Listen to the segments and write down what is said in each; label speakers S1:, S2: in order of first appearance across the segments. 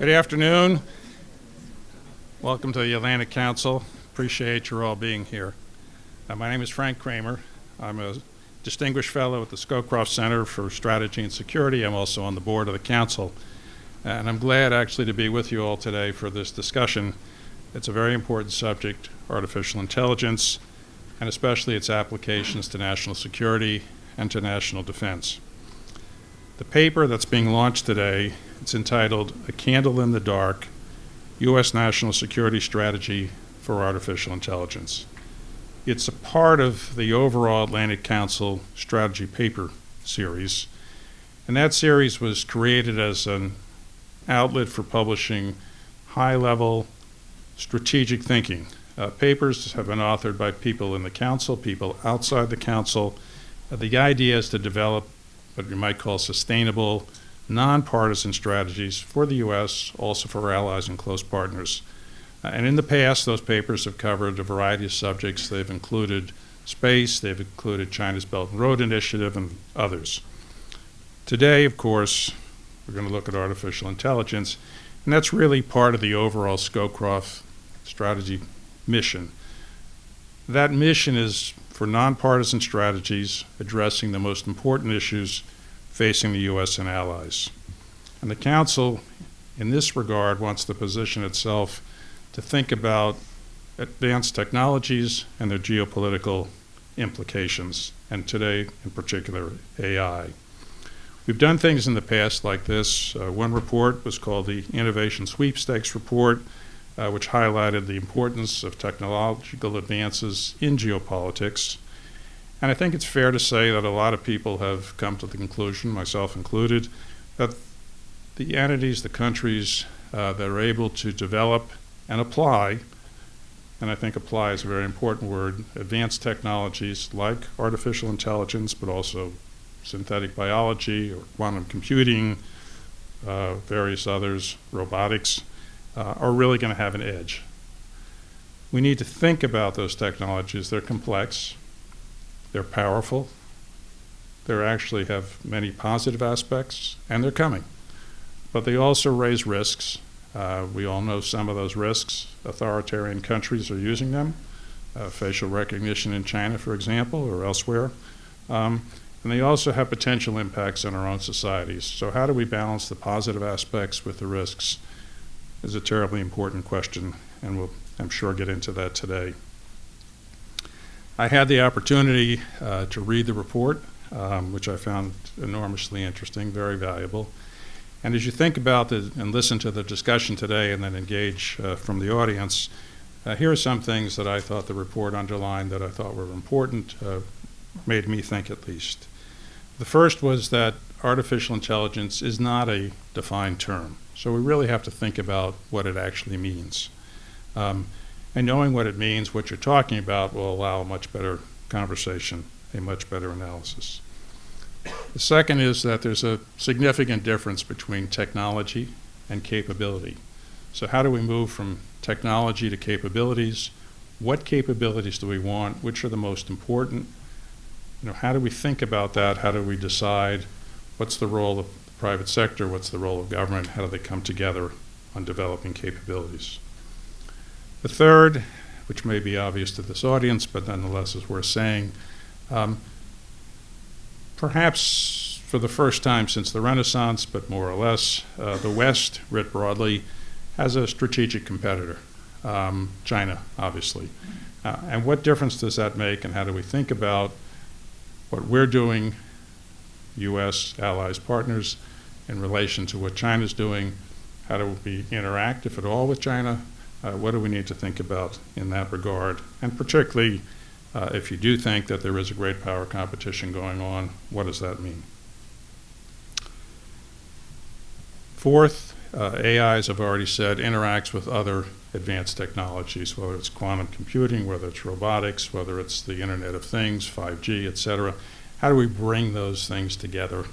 S1: Good afternoon. Welcome to the Atlantic Council. Appreciate you all being here. My name is Frank Kramer. I'm a distinguished fellow at the Scowcroft Center for Strategy and Security. I'm also on the board of the council. And I'm glad actually to be with you all today for this discussion. It's a very important subject, artificial intelligence, and especially its applications to national security and to national defense. The paper that's being launched today, it's entitled A Candle in the Dark, U.S. National Security Strategy for Artificial Intelligence. It's a part of the overall Atlantic Council strategy paper series. And that series was created as an outlet for publishing high-level strategic thinking. Papers have been authored by people in the council, people outside the council. The idea is to develop what we might call sustainable, nonpartisan strategies for the U.S., also for our allies and close partners. And in the past, those papers have covered a variety of subjects. They've included space, they've included China's Belt and Road Initiative, and others. Today, of course, we're going to look at artificial intelligence, and that's really part of the overall Scowcroft strategy mission. That mission is for nonpartisan strategies addressing the most important issues facing the U.S. and allies. And the Council, in this regard, wants to position itself to think about advanced technologies and their geopolitical implications, and today, in particular, AI. We've done things in the past like this. One report was called the Innovation Sweepstakes Report, which highlighted the importance of technological advances in geopolitics. And I think it's fair to say that a lot of people have come to the conclusion, myself included, that the entities, the countries that are able to develop and apply, and I think apply is a very important word, advanced technologies like artificial intelligence, but also synthetic biology or quantum computing, various others, robotics, are really going to have an edge. We need to think about those technologies. They're complex, they're powerful, they actually have many positive aspects, and they're coming. But they also raise risks. We all know some of those risks. Authoritarian countries are using them, facial recognition in China, for example, or elsewhere. And they also have potential impacts on our own societies. So how do we balance the positive aspects with the risks is a terribly important question, and we'll, I'm sure, get into that today. I had the opportunity to read the report, which I found enormously interesting, very valuable. And as you think about and listen to the discussion today and then engage from the audience, here are some things that I thought the report underlined that I thought were important, made me think at least. The first was that artificial intelligence is not a defined term. So we really have to think about what it actually means. And knowing what it means, what you're talking about, will allow a much better conversation, a much better analysis. The second is that there's a significant difference between technology and capability. So how do we move from technology to capabilities? What capabilities do we want? Which are the most important? How do we think about that? How do we decide what's the role of the private sector? What's the role of government? How do they come together on developing capabilities? The third, which may be obvious to this audience, but nonetheless is worth saying, perhaps for the first time since the Renaissance, but more or less, the West, writ broadly, has a strategic competitor, China, obviously. And what difference does that make, and how do we think about what we're doing, U.S., allies, partners, in relation to what China's doing? How do we interact, if at all, with China? What do we need to think about in that regard? And particularly, if you do think that there is a great power competition going on, what does that mean? Fourth, AI, as I've already said, interacts with other advanced technologies, whether it's quantum computing, whether it's robotics, whether it's the Internet of Things, 5G, et cetera. How do we bring those things together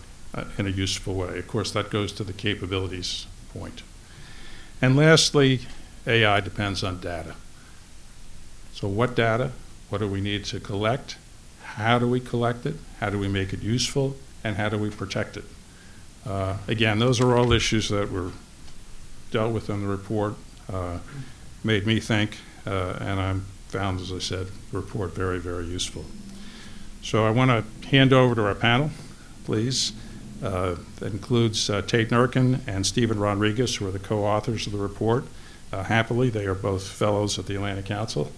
S1: in a useful way? Of course, that goes to the capabilities point. And lastly, AI depends on data. So what data? What do we need to collect? How do we collect it? How do we make it useful? And how do we protect it? Again, those are all issues that we're dealt with in the report made me think, and I found, as I said, the report very, very useful. So I want to hand over to our panel, please. That includes Tate Nurkin and Stephen Rodriguez, who are the co-authors of the report. Happily, they are both fellows at the Atlantic Council.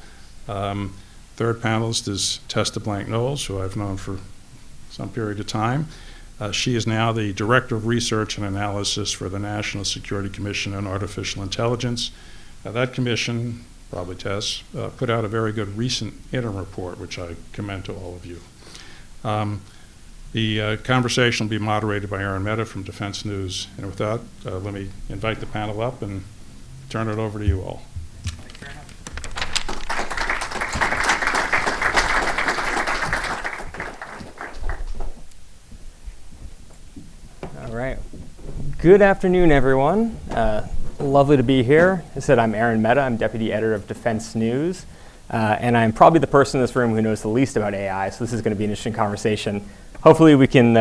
S1: Third panelist is Testa Blank-Knowles, who I've known for some period of time. She is now the Director of Research and Analysis for the National Security Commission on Artificial Intelligence. That commission, probably Tess, put out a very good recent interim report, which I commend to all of you. The conversation will be moderated by Aaron Mehta from Defense News. And with that, let me invite the panel up and turn it over to you all.
S2: All right. Good afternoon, everyone. Lovely to be here. As I said, I'm Aaron Mehta. I'm Deputy Editor of Defense News. And I'm probably the person in this room who knows the least about AI, so this is going to be an interesting conversation. Hopefully we can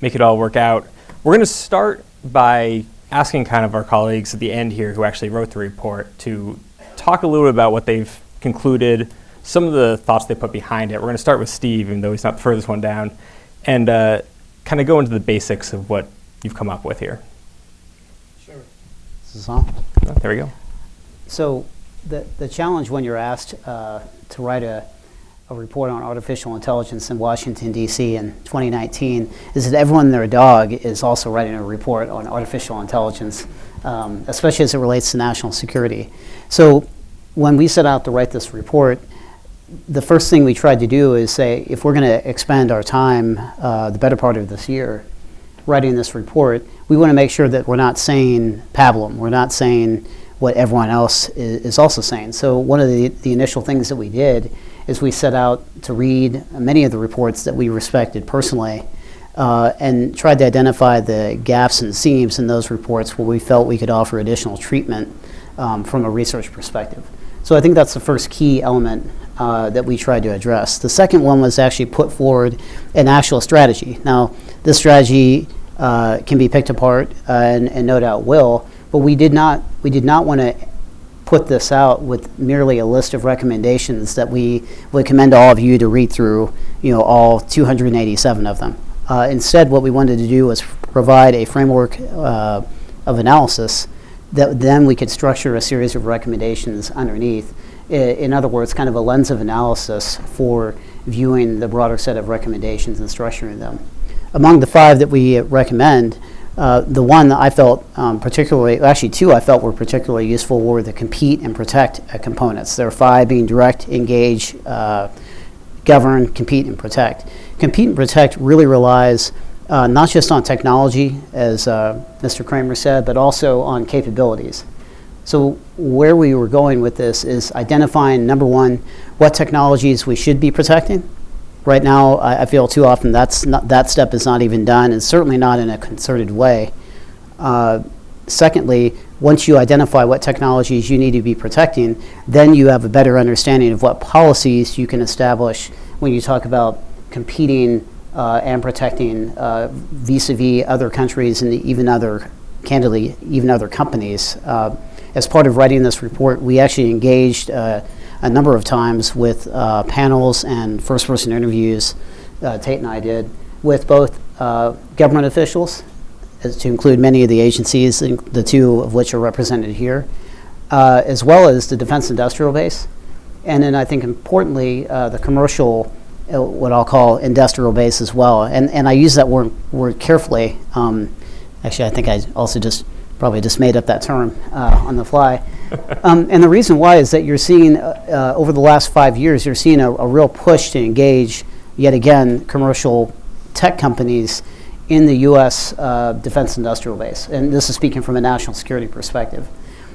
S2: make it all work out. We're going to start by asking kind of our colleagues at the end here who actually wrote the report to talk a little bit about what they've concluded, some of the thoughts they put behind it. We're going to start with Steve, even though he's not the furthest one down, and kind of go into the basics of what you've come up with here.
S3: Sure. Is this on?
S2: Oh, there we go.
S3: So the challenge when you're asked to write a report on artificial intelligence in Washington, D.C. in 2019 is that everyone and their dog is also writing a report on artificial intelligence, especially as it relates to national security. So when we set out to write this report, the first thing we tried to do is say, if we're going to expend our time, the better part of this year, writing this report, we want to make sure that we're not saying pablum. We're not saying what everyone else is also saying. So one of the initial things that we did is we set out to read many of the reports that we respected personally and tried to identify the gaps and seams in those reports where we felt we could offer additional treatment from a research perspective. So I think that's the first key element that we tried to address. The second one was actually put forward an actual strategy. Now, this strategy can be picked apart and no doubt will, but we did not want to put this out with merely a list of recommendations that we would commend all of you to read through, all 287 of them. Instead, what we wanted to do was provide a framework of analysis that then we could structure a series of recommendations underneath. In other words, kind of a lens of analysis for viewing the broader set of recommendations and structuring them. Among the 5 that we recommend, the one that I felt actually 2 I felt were particularly useful were the compete and protect components. There are 5 being direct, engage, govern, compete, and protect. Compete and protect really relies not just on technology, as Mr. Kramer said, but also on capabilities. So where we were going with this is identifying, number one, what technologies we should be protecting. Right now, I feel too often that step is not even done, and certainly not in a concerted way. Secondly, once you identify what technologies you need to be protecting, then you have a better understanding of what policies you can establish when you talk about competing and protecting vis-a-vis other countries and even other companies. As part of writing this report, we actually engaged a number of times with panels and first-person interviews, Tate and I did, with both government officials, as to include many of the agencies, the 2 of which are represented here, as well as the defense industrial base, and then I think importantly, the commercial, what I'll call industrial base as well. And I use that word carefully. Actually, I think I also probably just made up that term on the fly. And the reason why is that you're seeing, over the last 5 years, you're seeing a real push to engage, yet again, commercial tech companies in the U.S. defense industrial base. And this is speaking from a national security perspective.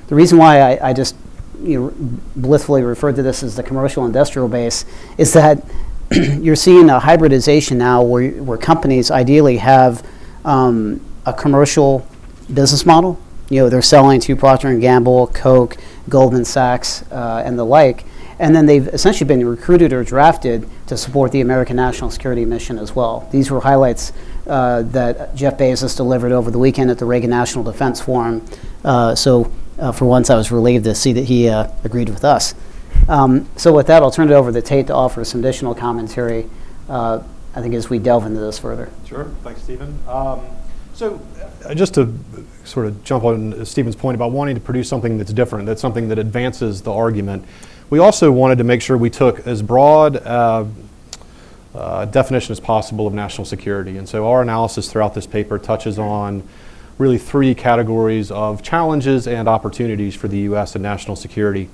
S3: The reason why I just blissfully referred to this as the commercial industrial base is that you're seeing a hybridization now where companies ideally have a commercial business model. They're selling to Procter & Gamble, Coke, Goldman Sachs, and the like, and then they've essentially been recruited or drafted to support the American national security mission as well. These were highlights that Jeff Bezos delivered over the weekend at the Reagan National Defense Forum For once, I was relieved to see that he agreed with us. So with that, I'll turn it over to Tate to offer some additional commentary, I think, as we delve into this further.
S4: Sure. Thanks, Stephen. Just to sort of jump on Stephen's point about wanting to produce something that's different, that's something that advances the argument, we also wanted to make sure we took as broad definition as possible of national security. And so our analysis throughout this paper touches on really three categories of challenges and opportunities for the U.S. and national security.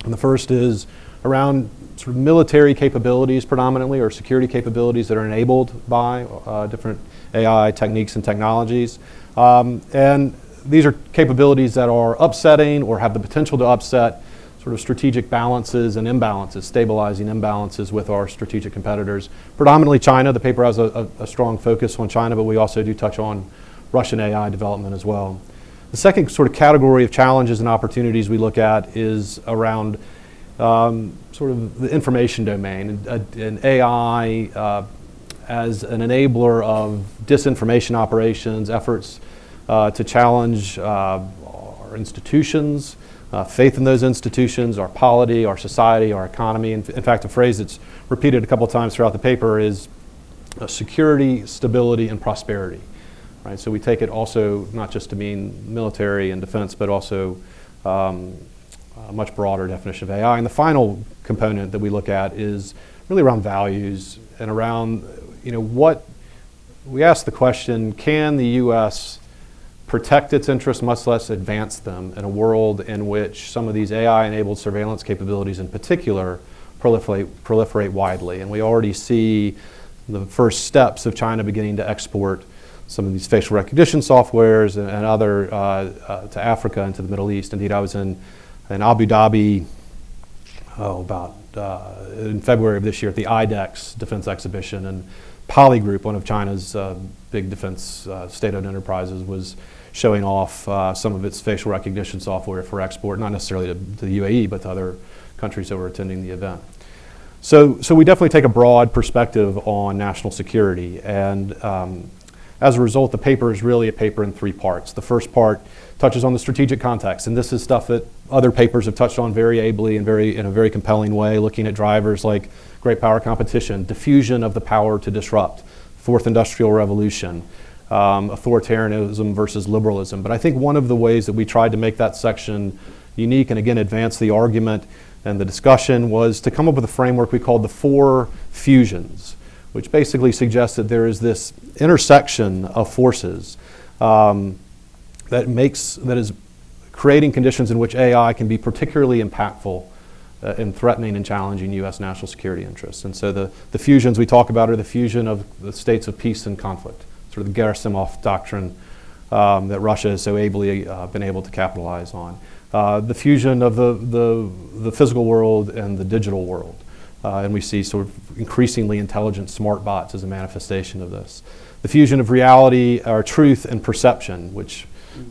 S4: And the first is around sort of military capabilities predominantly, or security capabilities that are enabled by different AI techniques and technologies. And these are capabilities that are upsetting or have the potential to upset sort of strategic balances and imbalances, stabilizing imbalances with our strategic competitors. Predominantly China. The paper has a strong focus on China, but we also do touch on Russian AI development as well. The second sort of category of challenges and opportunities we look at is around sort of the information domain, and AI as an enabler of disinformation operations, efforts to challenge our institutions, faith in those institutions, our polity, our society, our economy. In fact, a phrase that's repeated a couple of times throughout the paper is security, stability, and prosperity. Right? So we take it also not just to mean military and defense, but also a much broader definition of AI. And the final component that we look at is really around values and around, what we ask the question, can the U.S. protect its interests, much less advance them, in a world in which some of these AI-enabled surveillance capabilities in particular proliferate widely? And we already see the first steps of China beginning to export some of these facial recognition softwares and other to Africa and to the Middle East. Indeed, I was in Abu Dhabi in February of this year at the IDEX Defense Exhibition, and Poly Group, one of China's big defense state-owned enterprises, was showing off some of its facial recognition software for export, not necessarily to the UAE, but to other countries that were attending the event. So we definitely take a broad perspective on national security, and as a result, the paper is really a paper in three parts. The first part touches on the strategic context, and this is stuff that other papers have touched on very ably and in a very compelling way, looking at drivers like great power competition, diffusion of the power to disrupt, fourth industrial revolution, authoritarianism versus liberalism. But I think one of the ways that we tried to make that section unique and again advance the argument and the discussion was to come up with a framework we called the four fusions, which basically suggests that there is this intersection of forces that is creating conditions in which AI can be particularly impactful in threatening and challenging U.S. national security interests. And so the fusions we talk about are the fusion of the states of peace and conflict, sort of the Gerasimov doctrine that Russia has so ably been able to capitalize on. The fusion of the physical world and the digital world. And we see sort of increasingly intelligent smart bots as a manifestation of this. The fusion of reality, or truth, and perception, which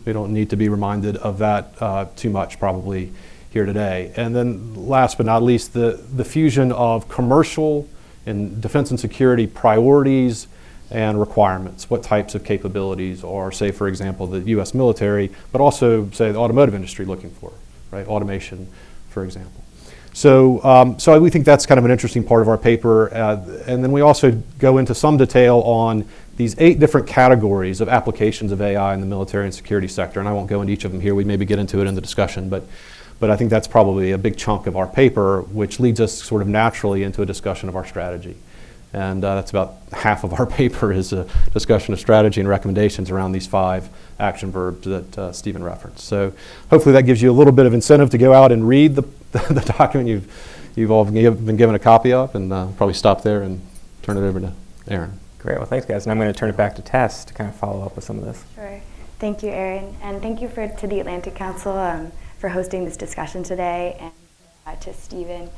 S4: we don't need to be reminded of that too much probably here today. And then last but not least, the fusion of commercial and defense and security priorities and requirements. What types of capabilities are, say, for example, the U.S. military, but also, say, the automotive industry looking for, right? Automation, for example. So we think that's kind of an interesting part of our paper. And then we also go into some detail on these 8 different categories of applications of AI in the military and security sector. And I won't go into each of them here. We maybe get into it in the discussion. But I think that's probably a big chunk of our paper, which leads us sort of naturally into a discussion of our strategy. And that's about half of our paper is a discussion of strategy and recommendations around these 5 action verbs that Stephen referenced. So hopefully that gives you a little bit of incentive to go out and read the document you've all been given a copy of, and probably stop there and turn it over to Aaron.
S2: Great. Well, thanks, guys. And I'm going to turn it back to Tess to kind of follow up with some of this.
S5: Sure. Thank you, Aaron. And thank you to the Atlantic Council for hosting this discussion today, and to Stephen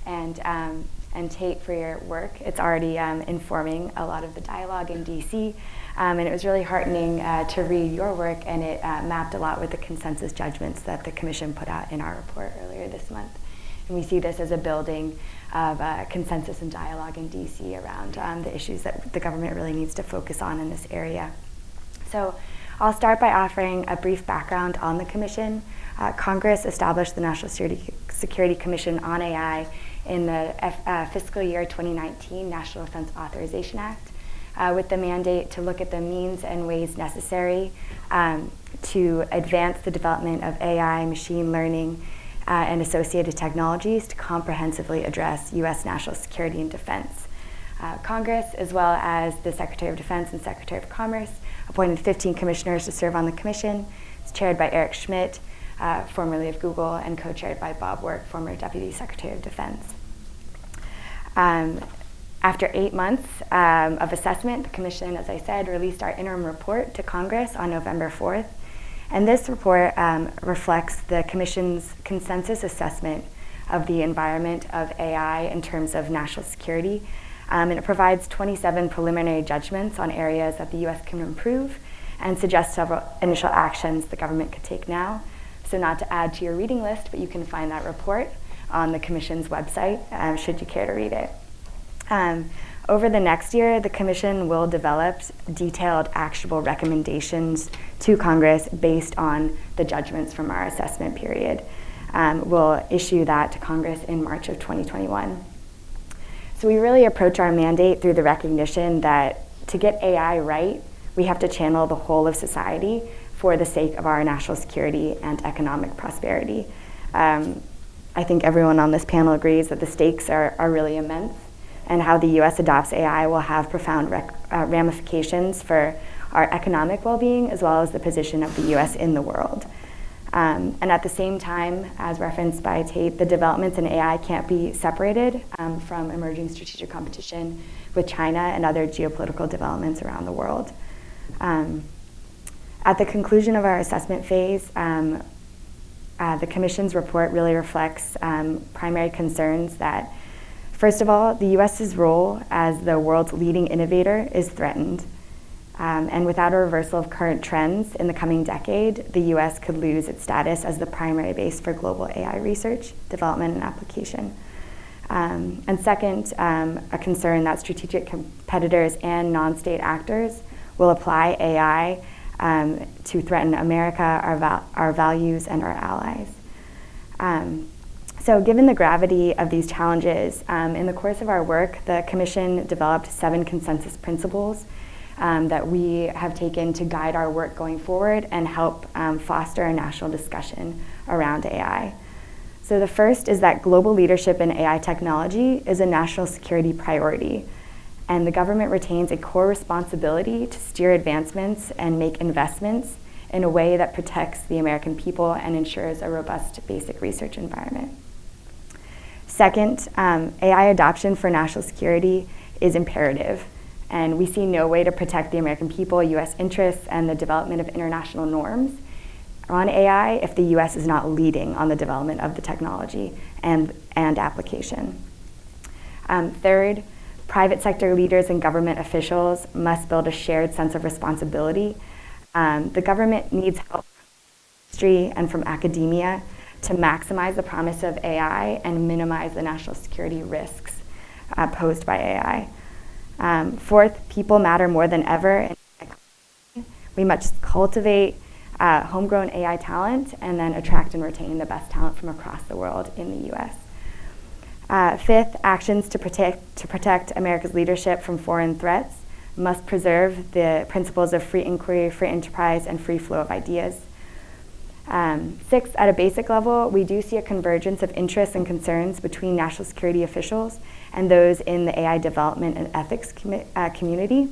S5: and Tate for your work. It's already informing a lot of the dialogue in DC, and it was really heartening to read your work, and it mapped a lot with the consensus judgments that the Commission put out in our report earlier this month. And we see this as a building of consensus and dialogue in DC around the issues that the government really needs to focus on in this area. So I'll start by offering a brief background on the Commission. Congress established the National Security Commission on AI in the fiscal year 2019 National Defense Authorization Act with the mandate to look at the means and ways necessary to advance the development of AI, machine learning, and associated technologies to comprehensively address U.S. national security and defense. Congress, as well as the Secretary of Defense and Secretary of Commerce, appointed 15 commissioners to serve on the commission. It's chaired by Eric Schmidt, formerly of Google, and co-chaired by Bob Work, former Deputy Secretary of Defense. After 8 months of assessment, the commission, as I said, released our interim report to Congress on November 4th. And this report reflects the commission's consensus assessment of the environment of AI in terms of national security. And it provides 27 preliminary judgments on areas that the U.S. can improve and suggests several initial actions the government could take now. So not to add to your reading list, but you can find that report on the Commission's website, should you care to read it. Over the next year, the Commission will develop detailed, actionable recommendations to Congress based on the judgments from our assessment period. We'll issue that to Congress in March of 2021. So we really approach our mandate through the recognition that to get AI right, we have to channel the whole of society for the sake of our national security and economic prosperity. I think everyone on this panel agrees that the stakes are really immense, and how the U.S. adopts AI will have profound ramifications for our economic well-being as well as the position of the U.S. in the world. And at the same time, as referenced by Tate, the developments in AI can't be separated from emerging strategic competition with China and other geopolitical developments around the world. At the conclusion of our assessment phase, the Commission's report really reflects primary concerns that, first of all, the U.S.'s role as the world's leading innovator is threatened. And without a reversal of current trends in the coming decade, the U.S. could lose its status as the primary base for global AI research, development, and application. And second, a concern that strategic competitors and non-state actors will apply AI to threaten America, our values, and our allies. So given the gravity of these challenges, in the course of our work, the Commission developed 7 consensus principles that we have taken to guide our work going forward and help foster a national discussion around AI. So the first is that global leadership in AI technology is a national security priority, and the government retains a core responsibility to steer advancements and make investments in a way that protects the American people and ensures a robust basic research environment. Second, AI adoption for national security is imperative, and we see no way to protect the American people, U.S. interests, and the development of international norms on AI if the U.S. is not leading on the development of the technology and application. Third, private sector leaders and government officials must build a shared sense of responsibility. The government needs help from industry and from academia to maximize the promise of AI and minimize the national security risks posed by AI. Fourth, people matter more than ever. We must cultivate homegrown AI talent and then attract and retain the best talent from across the world in the U.S. Fifth, actions to protect America's leadership from foreign threats must preserve the principles of free inquiry, free enterprise, and free flow of ideas. Sixth, at a basic level, we do see a convergence of interests and concerns between national security officials and those in the AI development and ethics community.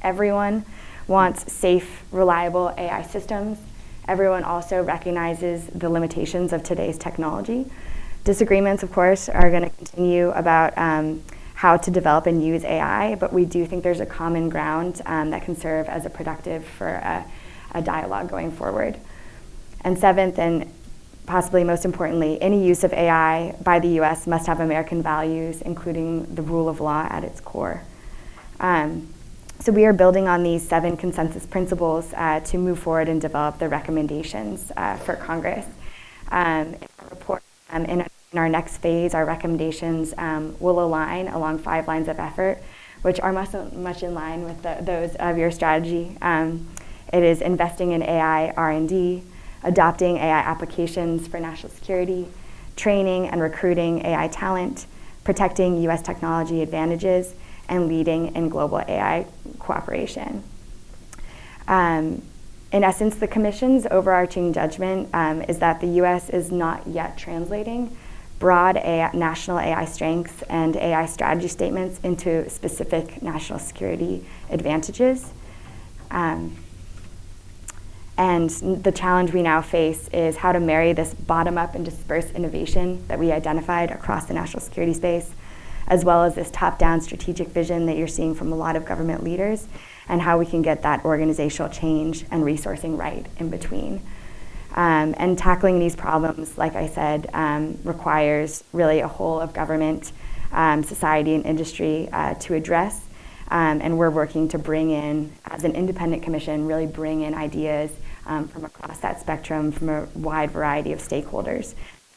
S5: Everyone wants safe, reliable AI systems. Everyone also recognizes the limitations of today's technology. Disagreements, of course, are going to continue about how to develop and use AI, but we do think there's a common ground that can serve as a productive for a dialogue going forward. And seventh, and possibly most importantly, any use of AI by the U.S. must have American values, including the rule of law at its core. So we are building on these 7 consensus principles to move forward and develop the recommendations for Congress. In our report, in our next phase, our recommendations will align along 5 lines of effort, which are much in line with those of your strategy. It is investing in AI R&D, adopting AI applications for national security, training and recruiting AI talent, protecting US technology advantages, and leading in global AI cooperation. In essence, the Commission's overarching judgment is that the US is not yet translating broad national AI strengths and AI strategy statements into specific national security advantages. And the challenge we now face is how to marry this bottom-up and dispersed innovation that we identified across the national security space, as well as this top-down strategic vision that you're seeing from a lot of government leaders, and how we can get that organizational change and resourcing right in between. And tackling these problems, like I said, requires really a whole of government, society, and industry to address. And we're working to bring in, as an independent commission, really bring in ideas from across that spectrum from a wide variety of stakeholders.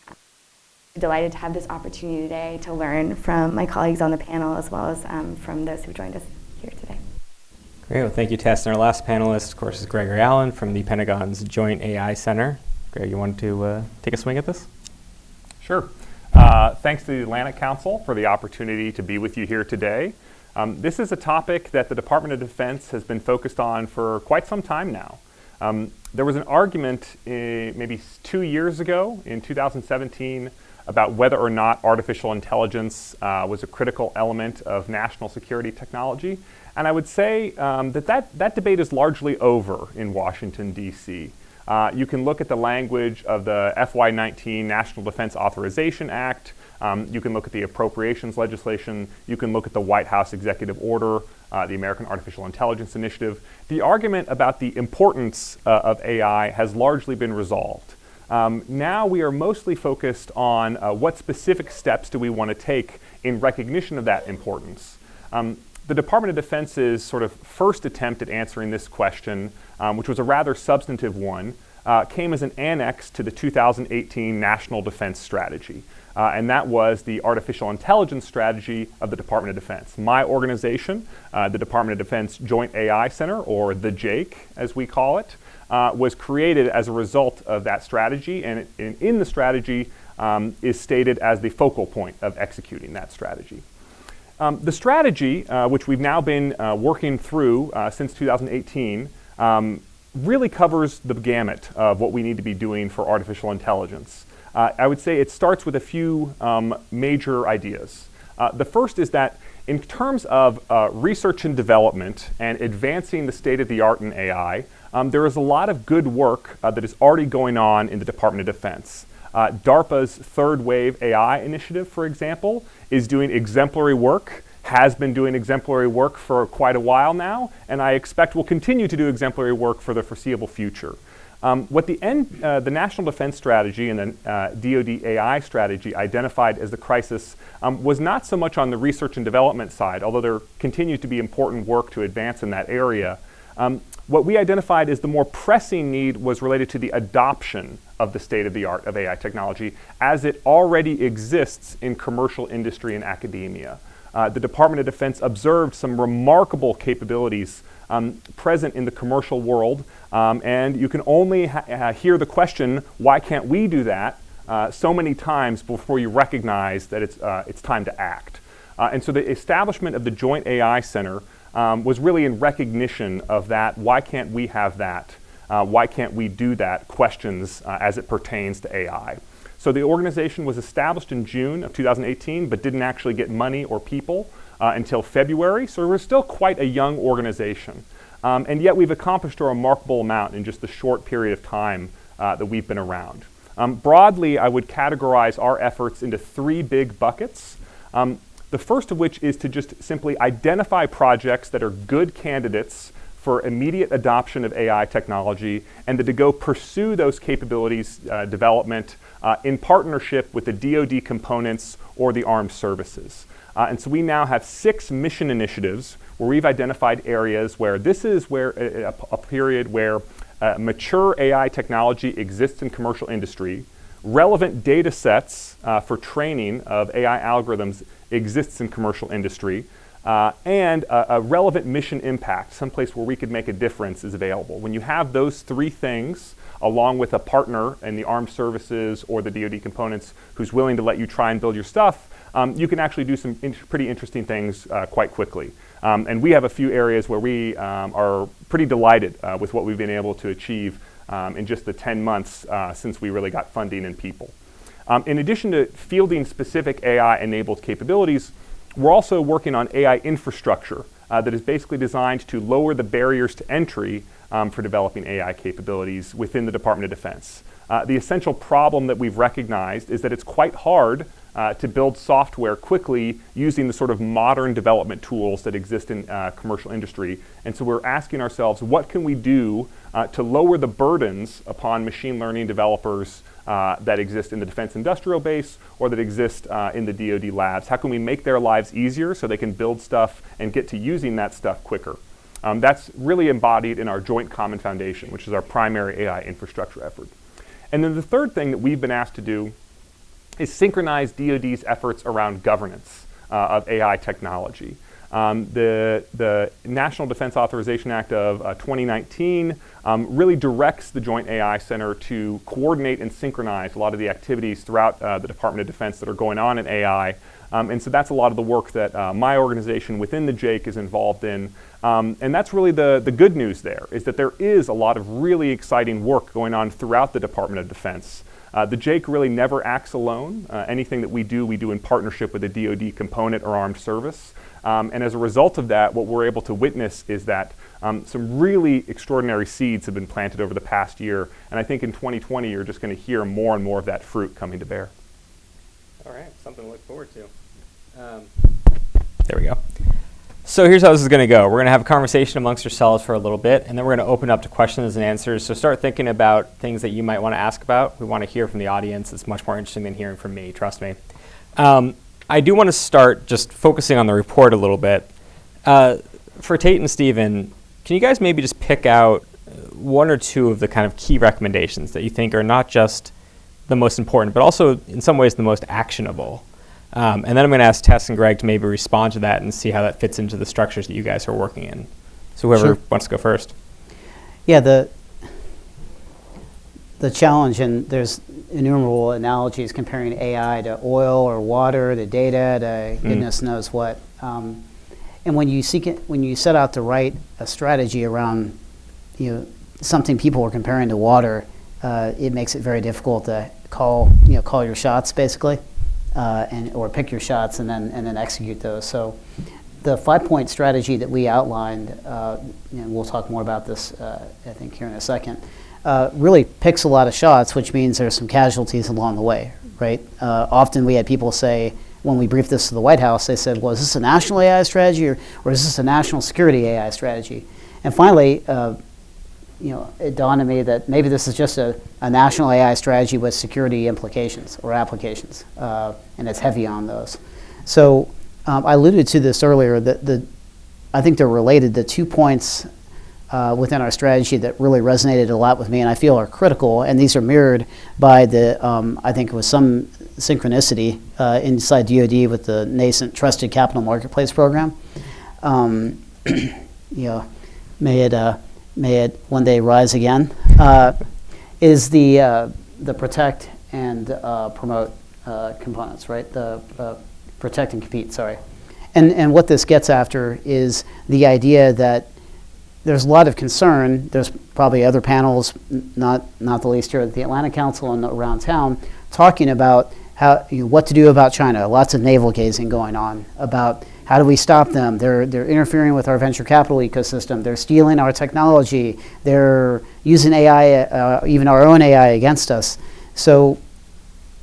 S5: I'm delighted to have this opportunity today to learn from my colleagues on the panel as well as from those who joined us here today.
S2: Great, well, thank you, Tess. And our last panelist, of course, is Gregory Allen from the Pentagon's Joint AI Center. Greg, you wanted to take a swing at this?
S6: Sure. Thanks to the Atlantic Council for the opportunity to be with you here today. This is a topic that the Department of Defense has been focused on for quite some time now. There was an argument maybe 2 years ago in 2017 about whether or not artificial intelligence was a critical element of national security technology. And I would say that debate is largely over in Washington, D.C. You can look at the language of the FY19 National Defense Authorization Act. You can look at the appropriations legislation. You can look at the White House Executive Order, the American Artificial Intelligence Initiative. The argument about the importance of AI has largely been resolved. Now we are mostly focused on what specific steps do we want to take in recognition of that importance. The Department of Defense's sort of first attempt at answering this question, which was a rather substantive one, came as an annex to the 2018 National Defense Strategy. And that was the Artificial Intelligence Strategy of the Department of Defense. My organization, the Department of Defense Joint AI Center, or the JAIC as we call it, was created as a result of that strategy, and in the strategy is stated as the focal point of executing that strategy. The strategy, which we've now been working through since 2018, really covers the gamut of what we need to be doing for artificial intelligence. I would say it starts with a few major ideas. The first is that in terms of research and development and advancing the state of the art in AI, there is a lot of good work that is already going on in the Department of Defense. DARPA's Third Wave AI initiative, for example, is doing exemplary work, has been doing exemplary work for quite a while now, and I expect will continue to do exemplary work for the foreseeable future. What the National Defense Strategy and the DoD AI strategy identified as the crisis was not so much on the research and development side, although there continues to be important work to advance in that area. What we identified as the more pressing need was related to the adoption of the state of the art of AI technology as it already exists in commercial industry and academia. The Department of Defense observed some remarkable capabilities present in the commercial world, and you can only hear the question, why can't we do that, so many times before you recognize that it's time to act. And so the establishment of the Joint AI Center was really in recognition of that, why can't we have that, why can't we do that, questions as it pertains to AI. So the organization was established in June of 2018, but didn't actually get money or people until February, so we're still quite a young organization. And yet we've accomplished a remarkable amount in just the short period of time that we've been around. Broadly, I would categorize our efforts into 3 big buckets. The first of which is to just simply identify projects that are good candidates for immediate adoption of AI technology, and to go pursue those capabilities development in partnership with the DoD components or the armed services. And so we now have 6 mission initiatives where we've identified areas where this is where a period where mature AI technology exists in commercial industry, relevant data sets for training of AI algorithms exists in commercial industry, and a relevant mission impact, someplace where we could make a difference, is available. When you have those three things, along with a partner in the armed services or the DoD components who's willing to let you try and build your stuff, you can actually do some pretty interesting things quite quickly. And we have a few areas where we are pretty delighted with what we've been able to achieve in just the 10 months since we really got funding and people. In addition to fielding specific AI-enabled capabilities, we're also working on AI infrastructure that is basically designed to lower the barriers to entry for developing AI capabilities within the Department of Defense. The essential problem that we've recognized is that it's quite hard to build software quickly using the sort of modern development tools that exist in commercial industry. And so we're asking ourselves, what can we do to lower the burdens upon machine learning developers that exist in the defense industrial base or that exist in the DoD labs? How can we make their lives easier so they can build stuff and get to using that stuff quicker? That's really embodied in our Joint Common Foundation, which is our primary AI infrastructure effort. And then the third thing that we've been asked to do is synchronize DoD's efforts around governance of AI technology. The National Defense Authorization Act of 2019 really directs the Joint AI Center to coordinate and synchronize a lot of the activities throughout the Department of Defense that are going on in AI. And so that's a lot of the work that my organization within the JAIC is involved in. And that's really the good news there, is that there is a lot of really exciting work going on throughout the Department of Defense. The JAIC really never acts alone. Anything that we do in partnership with a DoD component or armed service. And as a result of that, what we're able to witness is that some really extraordinary seeds have been planted over the past year. And I think in 2020, you're just going to hear more and more of that fruit coming to bear.
S2: All right, something to look forward to. There we go. So here's how this is going to go. We're going to have a conversation amongst yourselves for a little bit, and then we're going to open up to questions and answers. So start thinking about things that you might want to ask about. We want to hear from the audience. It's much more interesting than hearing from me, trust me. I do want to start just focusing on the report a little bit. For Tate and Stephen, can you guys maybe just pick out one or two of the kind of key recommendations that you think are not just the most important, but also in some ways the most actionable? And then I'm going to ask Tess and Greg to maybe respond to that and see how that fits into the structures that you guys are working in. So whoever wants to go first.
S3: Yeah, the challenge, and there's innumerable analogies comparing AI to oil or water to data to goodness knows what. And when you set out to write a strategy around something people are comparing to water, it makes it very difficult to call your shots basically. Or pick your shots and then execute those. So the 5-point strategy that we outlined, and we'll talk more about this, I think, here in a second, really picks a lot of shots, which means there's some casualties along the way, right? Often we had people say, when we briefed this to the White House, they said, well, is this a national AI strategy or is this a national security AI strategy? And finally, it dawned on me that maybe this is just a national AI strategy with security implications or applications, and it's heavy on those. So I alluded to this earlier, that I think they're related. The 2 points within our strategy that really resonated a lot with me and I feel are critical, and these are mirrored by I think it was some synchronicity inside DoD with the nascent Trusted Capital Marketplace program. May it one day rise again, is the protect and promote components, right? The protect and compete, sorry. And what this gets after is the idea that there's a lot of concern. There's probably other panels, not the least here at the Atlanta Council and around town, talking about what to do about China. Lots of navel gazing going on about how do we stop them? They're interfering with our venture capital ecosystem. They're stealing our technology. They're using AI, even our own AI, against us. So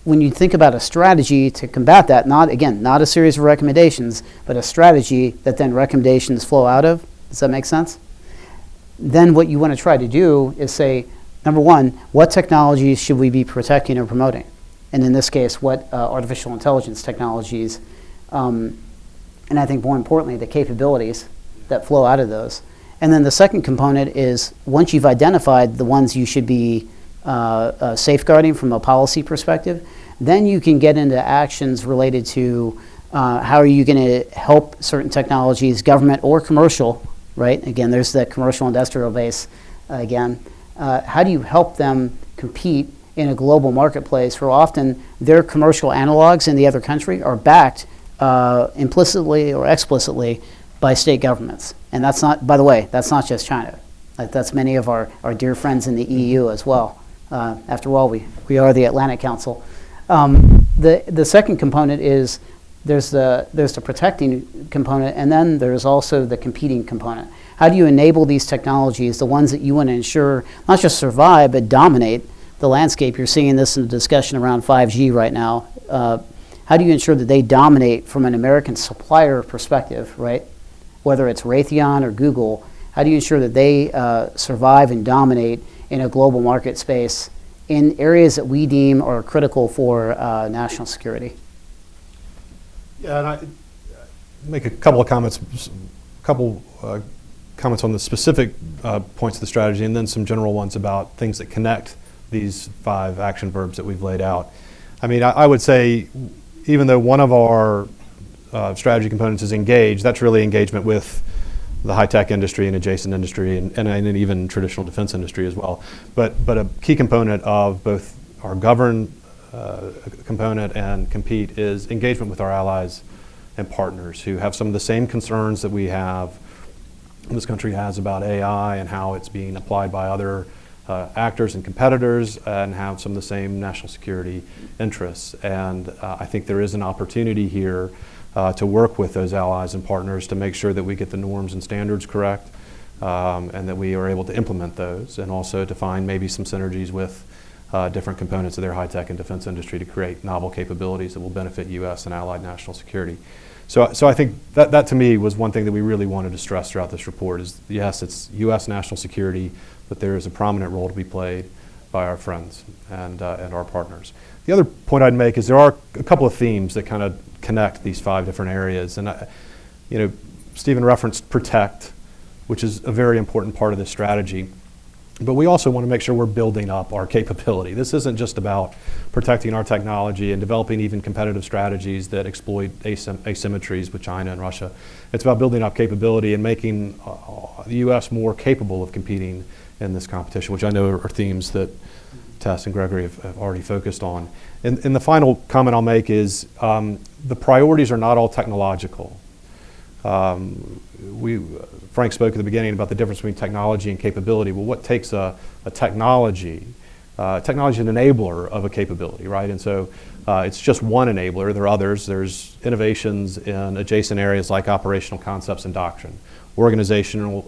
S3: when you think about a strategy to combat that, not a series of recommendations, but a strategy that then recommendations flow out of, does that make sense? Then what you want to try to do is say, number one, what technologies should we be protecting or promoting? And in this case, what artificial intelligence technologies, and I think more importantly, the capabilities that flow out of those. And then the second component is, once you've identified the ones you should be safeguarding from a policy perspective, then you can get into actions related to How are you going to help certain technologies, government or commercial, right? Again, there's the commercial industrial base again. How do you help them compete in a global marketplace where often their commercial analogs in the other country are backed implicitly or explicitly by state governments? And that's not, by the way, that's not just China. That's many of our dear friends in the EU as well. After all, we are the Atlantic Council. The second component is there's the protecting component, and then there's also the competing component. How do you enable these technologies, the ones that you want to ensure not just survive, but dominate the landscape? You're seeing this in the discussion around 5G right now. How do you ensure that they dominate from an American supplier perspective, right? Whether it's Raytheon or Google, how do you ensure that they survive and dominate in a global market space in areas that we deem are critical for national security?
S4: Yeah, and I make a couple of comments, comments on the specific points of the strategy, and then some general ones about things that connect these 5 action verbs that we've laid out. I mean, I would say, even though one of our strategy components is engage, that's really engagement with the high-tech industry and adjacent industry and even traditional defense industry as well. But a key component of both our govern component and compete is engagement with our allies and partners who have some of the same concerns that we have, this country has, about AI and how it's being applied by other actors and competitors, and have some of the same national security interests. And I think there is an opportunity here to work with those allies and partners to make sure that we get the norms and standards correct, and that we are able to implement those, and also to find maybe some synergies with different components of their high-tech and defense industry to create novel capabilities that will benefit U.S. and allied national security. So I think that to me was one thing that we really wanted to stress throughout this report is, yes, it's U.S. national security, but there is a prominent role to be played by our friends and our partners. The other point I'd make is there are a couple of themes that kind of connect these 5 different areas. And Stephen referenced protect, which is a very important part of this strategy. But we also want to make sure we're building up our capability. This isn't just about protecting our technology and developing even competitive strategies that exploit asymmetries with China and Russia. It's about building up capability and making the U.S. more capable of competing in this competition, which I know are themes that Tess and Gregory have already focused on. And the final comment I'll make is the priorities are not all technological. Frank spoke at the beginning about the difference between technology and capability. Well, what takes a technology? Technology is an enabler of a capability, right? And so it's just one enabler. There are others. There's innovations in adjacent areas like operational concepts and doctrine, organization,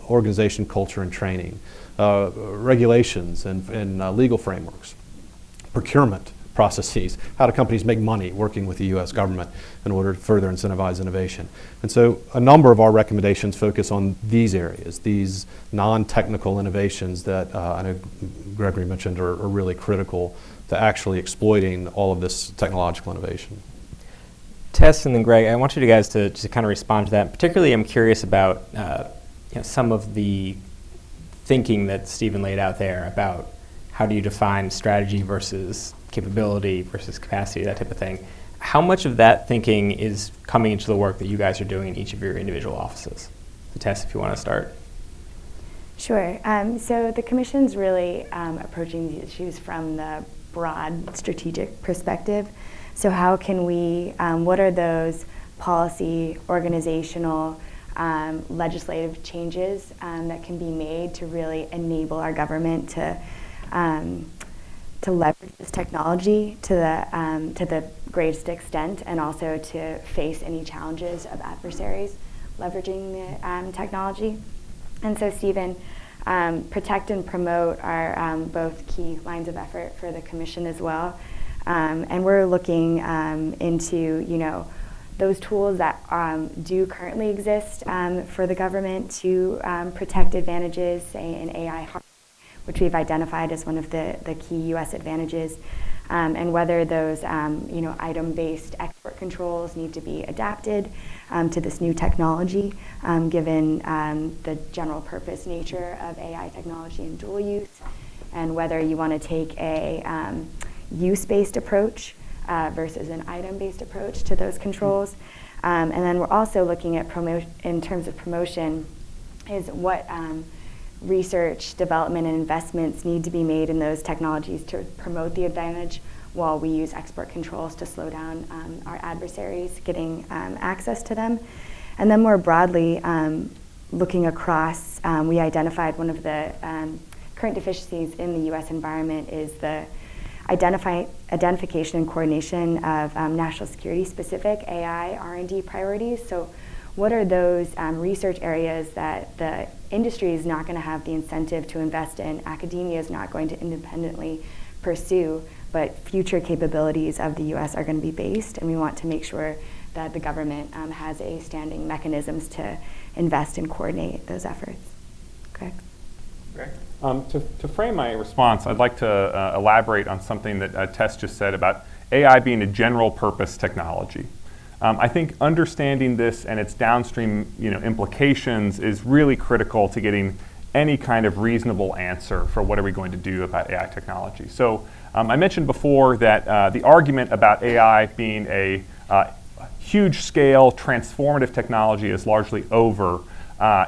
S4: culture, and training, regulations and legal frameworks, procurement processes. How do companies make money working with the U.S. government in order to further incentivize innovation? And so a number of our recommendations focus on these areas, these non-technical innovations that I know Gregory mentioned are really critical to actually exploiting all of this technological innovation.
S2: Tess and then Greg, I want you guys to kind of respond to that. Particularly, I'm curious about some of the thinking that Stephen laid out there about how do you define strategy versus capability versus capacity, that type of thing. How much of that thinking is coming into the work that you guys are doing in each of your individual offices? So Tess, if you want to start.
S5: Sure. So the Commission's really approaching these issues from the broad strategic perspective. So how can we, what are those policy, organizational, legislative changes that can be made to really enable our government to leverage this technology to the greatest extent, and also to face any challenges of adversaries leveraging the technology. And so, Stephen, protect and promote are both key lines of effort for the Commission as well. And we're looking into, those tools that do currently exist for the government to protect advantages, say in AI, which we've identified as one of the key U.S. advantages, and whether those item-based export controls need to be adapted to this new technology, given the general purpose nature of AI technology and dual use, and whether you want to take a use-based approach versus an item-based approach to those controls. And then we're also looking at in terms of promotion, is what research, development, and investments need to be made in those technologies to promote the advantage, while we use export controls to slow down our adversaries getting access to them. And then more broadly, looking across, we identified one of the current deficiencies in the US environment is the identification and coordination of national security specific AI R&D priorities. So what are those research areas that the industry is not going to have the incentive to invest in, academia is not going to independently pursue, but future capabilities of the US are going to be based, and we want to make sure that the government has a standing mechanisms to invest and coordinate those efforts. Greg?
S6: To frame my response, I'd like to elaborate on something that Tess just said about AI being a general purpose technology. I think understanding this and its downstream implications is really critical to getting any kind of reasonable answer for what are we going to do about AI technology. So I mentioned before that the argument about AI being a huge scale transformative technology is largely over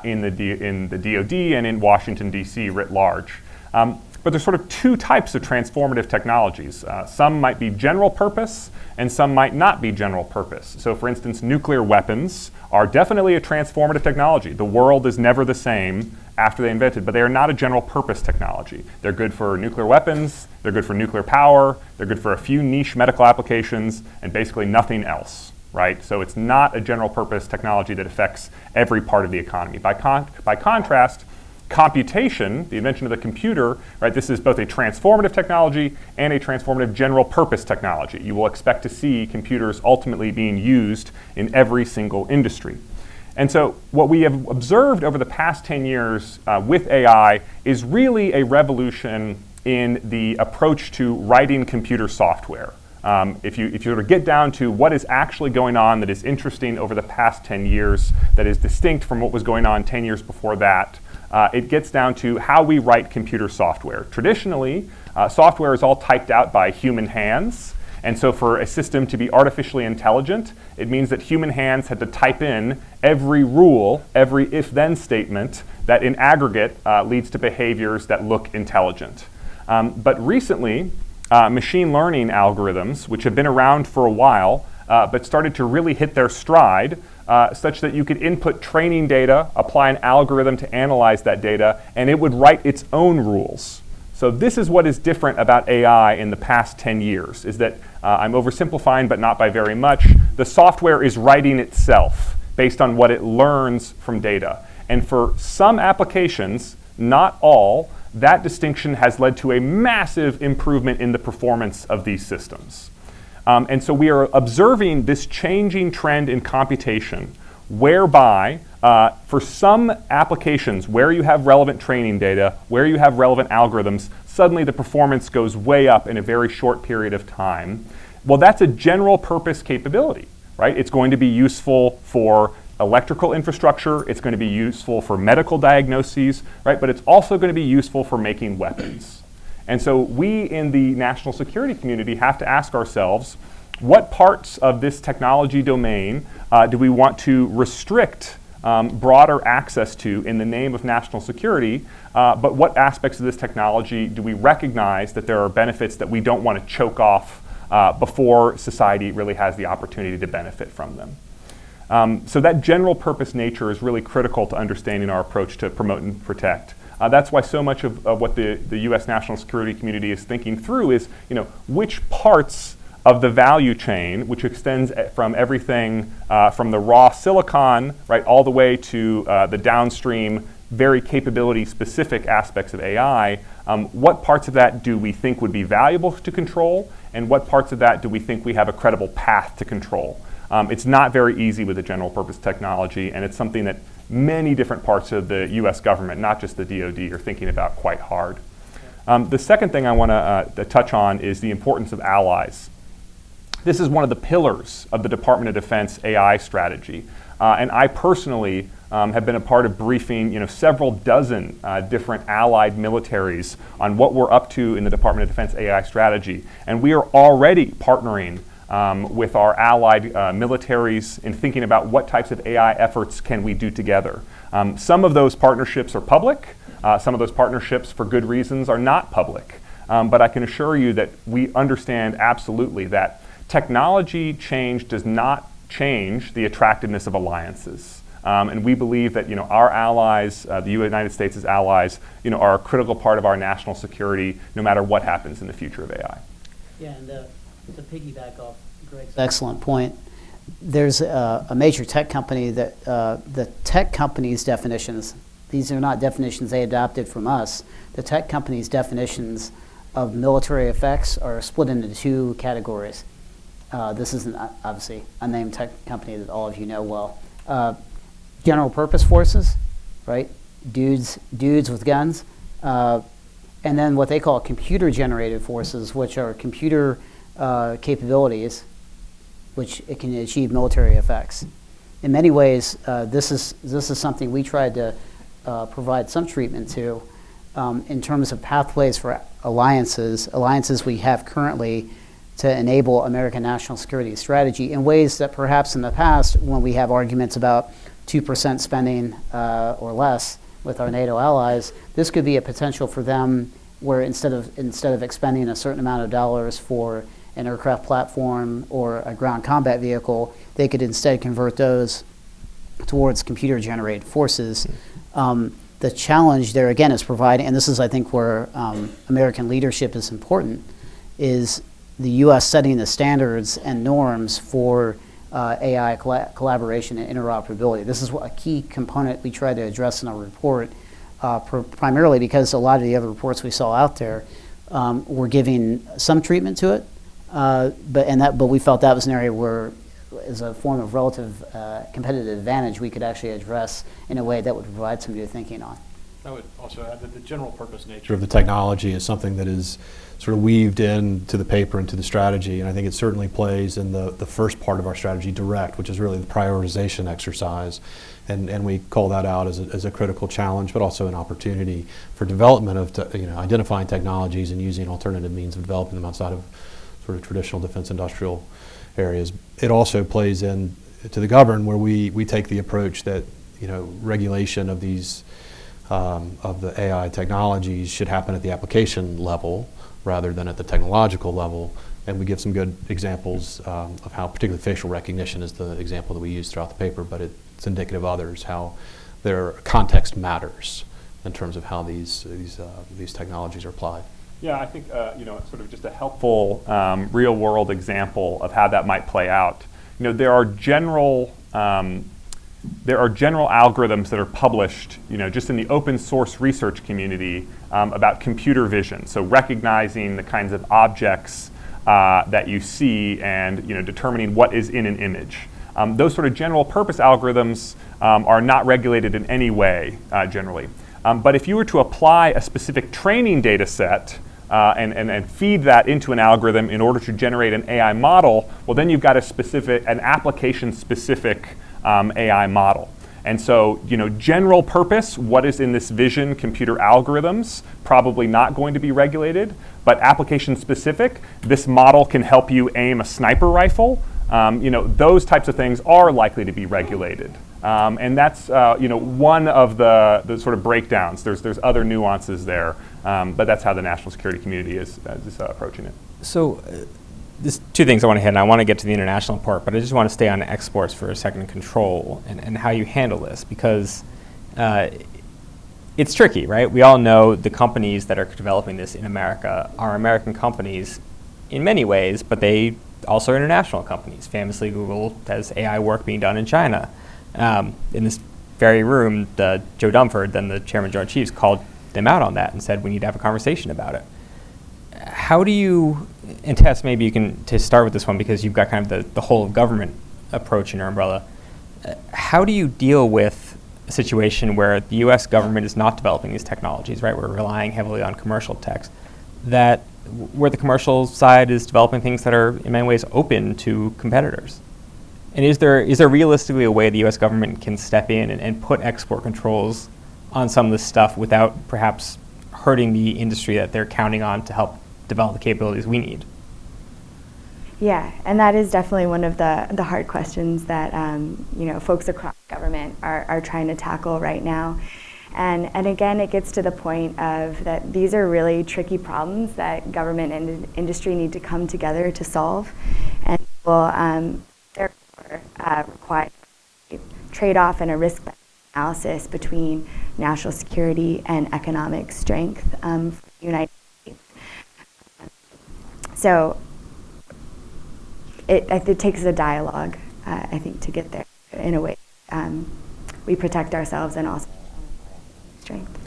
S6: in the DoD and in Washington, D.C. writ large. But there's sort of two types of transformative technologies. Some might be general purpose and some might not be general purpose. So for instance, nuclear weapons are definitely a transformative technology. The world is never the same after they invented, but they are not a general purpose technology. They're good for nuclear weapons, they're good for nuclear power, they're good for a few niche medical applications, and basically nothing else, right? So it's not a general purpose technology that affects every part of the economy. By contrast, computation, the invention of the computer, right, this is both a transformative technology and a transformative general purpose technology. You will expect to see computers ultimately being used in every single industry. And so what we have observed over the past 10 years with AI is really a revolution in the approach to writing computer software. If you sort of get down to what is actually going on that is interesting over the past 10 years, that is distinct from what was going on 10 years before that, it gets down to how we write computer software. Traditionally, software is all typed out by human hands. And so for a system to be artificially intelligent, it means that human hands had to type in every rule, every if-then statement that in aggregate leads to behaviors that look intelligent. But recently, machine learning algorithms, which have been around for a while, but started to really hit their stride, such that you could input training data, apply an algorithm to analyze that data, and it would write its own rules. So this is what is different about AI in the past 10 years, is that, I'm oversimplifying but not by very much, the software is writing itself based on what it learns from data. And for some applications, not all, that distinction has led to a massive improvement in the performance of these systems. And so we are observing this changing trend in computation, whereby for some applications where you have relevant training data, where you have relevant algorithms, suddenly the performance goes way up in a very short period of time. Well, that's a general purpose capability, right? It's going to be useful for electrical infrastructure, it's going to be useful for medical diagnoses, right? But it's also going to be useful for making weapons. And so we in the national security community have to ask ourselves, what parts of this technology domain do we want to restrict broader access to in the name of national security, but what aspects of this technology do we recognize that there are benefits that we don't want to choke off before society really has the opportunity to benefit from them. So that general purpose nature is really critical to understanding our approach to promote and protect. That's why so much of what the U.S. national security community is thinking through is, which parts of the value chain, which extends from everything from the raw silicon, right, all the way to the downstream, very capability-specific aspects of AI, what parts of that do we think would be valuable to control, and what parts of that do we think we have a credible path to control? It's not very easy with a general purpose technology, and it's something that many different parts of the US government, not just the DoD, are thinking about quite hard. The second thing I want to touch on is the importance of allies. This is one of the pillars of the Department of Defense AI strategy. And I personally have been a part of briefing several dozen different allied militaries on what we're up to in the Department of Defense AI strategy. And we are already partnering with our allied militaries in thinking about what types of AI efforts can we do together. Some of those partnerships are public. Some of those partnerships, for good reasons, are not public. But I can assure you that we understand absolutely that technology change does not change the attractiveness of alliances. And we believe that our allies, the United States' allies, are a critical part of our national security, no matter what happens in the future of AI.
S3: Yeah, and to piggyback off Greg's excellent point, there's a major tech company that the tech company's definitions, these are not definitions they adopted from us, the tech company's definitions of military effects are split into two categories. This is obviously a named tech company that all of you know well. General purpose forces, right? Dudes with guns. And then what they call computer generated forces, which are computer capabilities, which it can achieve military effects. In many ways, this is something we tried to provide some treatment to in terms of pathways for alliances we have currently to enable American national security strategy in ways that perhaps in the past, when we have arguments about 2% spending or less with our NATO allies, this could be a potential for them where instead of expending a certain amount of dollars for an aircraft platform or a ground combat vehicle, they could instead convert those towards computer-generated forces. The challenge there, again, is providing, and this is, I think, where American leadership is important, is the U.S. setting the standards and norms for AI collaboration and interoperability. This is a key component we try to address in our report, primarily because a lot of the other reports we saw out there were giving some treatment to it, but we felt that was an area where, as a form of relative competitive advantage, we could actually address in a way that would provide some new thinking on.
S4: I would also add that the general purpose nature of the technology is something that is sort of weaved into the paper and to the strategy, and I think it certainly plays in the first part of our strategy, direct, which is really the prioritization exercise, and we call that out as a critical challenge, but also an opportunity for development of identifying technologies and using alternative means of developing them outside of sort of traditional defense industrial areas. It also plays in to the govern, where we take the approach that regulation of these of the AI technologies should happen at the application level rather than at the technological level, and we give some good examples of how, particularly facial recognition is the example that we use throughout the paper, but it's indicative of others, how their context matters in terms of how these technologies are applied.
S6: Yeah, I think sort of just a helpful real-world example of how that might play out. There are general algorithms that are published, just in the open source research community about computer vision. So recognizing the kinds of objects that you see and determining what is in an image. Those sort of general purpose algorithms are not regulated in any way generally. But if you were to apply a specific training data set and feed that into an algorithm in order to generate an AI model, well, then you've got an application-specific AI model. And so, general purpose, what is in this vision computer algorithms, probably not going to be regulated, but application-specific, this model can help you aim a sniper rifle. Those types of things are likely to be regulated. And that's one of the sort of breakdowns. There's other nuances there, but that's how the national security community is approaching it.
S2: So there's two things I want to hit, and I want to get to the international part, but I just want to stay on exports for a second, and control and how you handle this, because it's tricky, right? We all know the companies that are developing this in America are American companies in many ways, but they also are international companies. Famously, Google has AI work being done in China. In this very room, Joe Dunford, then the chairman of Joint Chiefs, called them out on that and said we need to have a conversation about it. How do you, and Tess, maybe you can to start with this one because you've got kind of the whole of government approach in your umbrella. How do you deal with a situation where the U.S. government is not developing these technologies, right? We're relying heavily on commercial techs, where the commercial side is developing things that are in many ways open to competitors. And is there realistically a way the U.S. government can step in and put export controls on some of this stuff without perhaps hurting the industry that they're counting on to help develop the capabilities we need?
S5: Yeah, and that is definitely one of the hard questions that folks across government are trying to tackle right now. And again, it gets to the point of that these are really tricky problems that government and industry need to come together to solve, and will therefore require a trade-off and a risk analysis between national security and economic strength for the United States. So it takes a dialogue, I think, to get there in a way. We protect ourselves and also strength.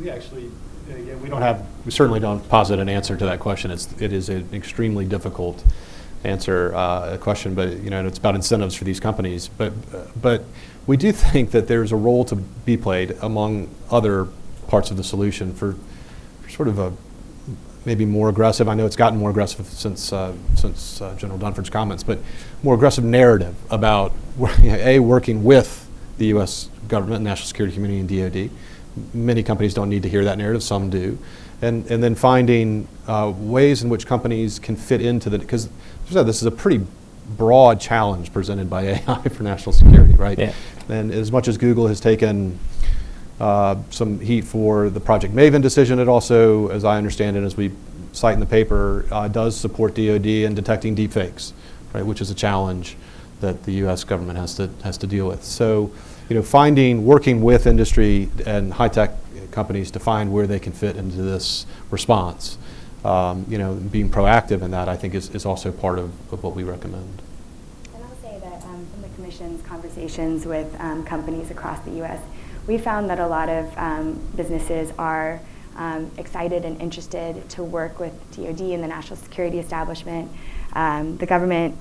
S4: We actually, again, we certainly don't posit an answer to that question. It is an extremely difficult question, but it's about incentives for these companies. But we do think that there's a role to be played among other parts of the solution for sort of a maybe more aggressive. I know it's gotten more aggressive since General Dunford's comments, but more aggressive narrative about working with the U.S. government, national security community, and DoD. Many companies don't need to hear that narrative, some do. And then finding ways in which companies can fit into because this is a pretty broad challenge presented by AI for national security, right?
S2: Yeah.
S4: And as much as Google has taken some heat for the Project Maven decision, it also, as I understand it, as we cite in the paper, does support DoD in detecting deepfakes, right? Which is a challenge that the U.S. government has to deal with. So, working with industry and high-tech companies to find where they can fit into this response, being proactive in that, I think is also part of what we recommend.
S5: And I'll say that from the Commission's conversations with companies across the U.S., we found that a lot of businesses are excited and interested to work with DoD and the national security establishment. The government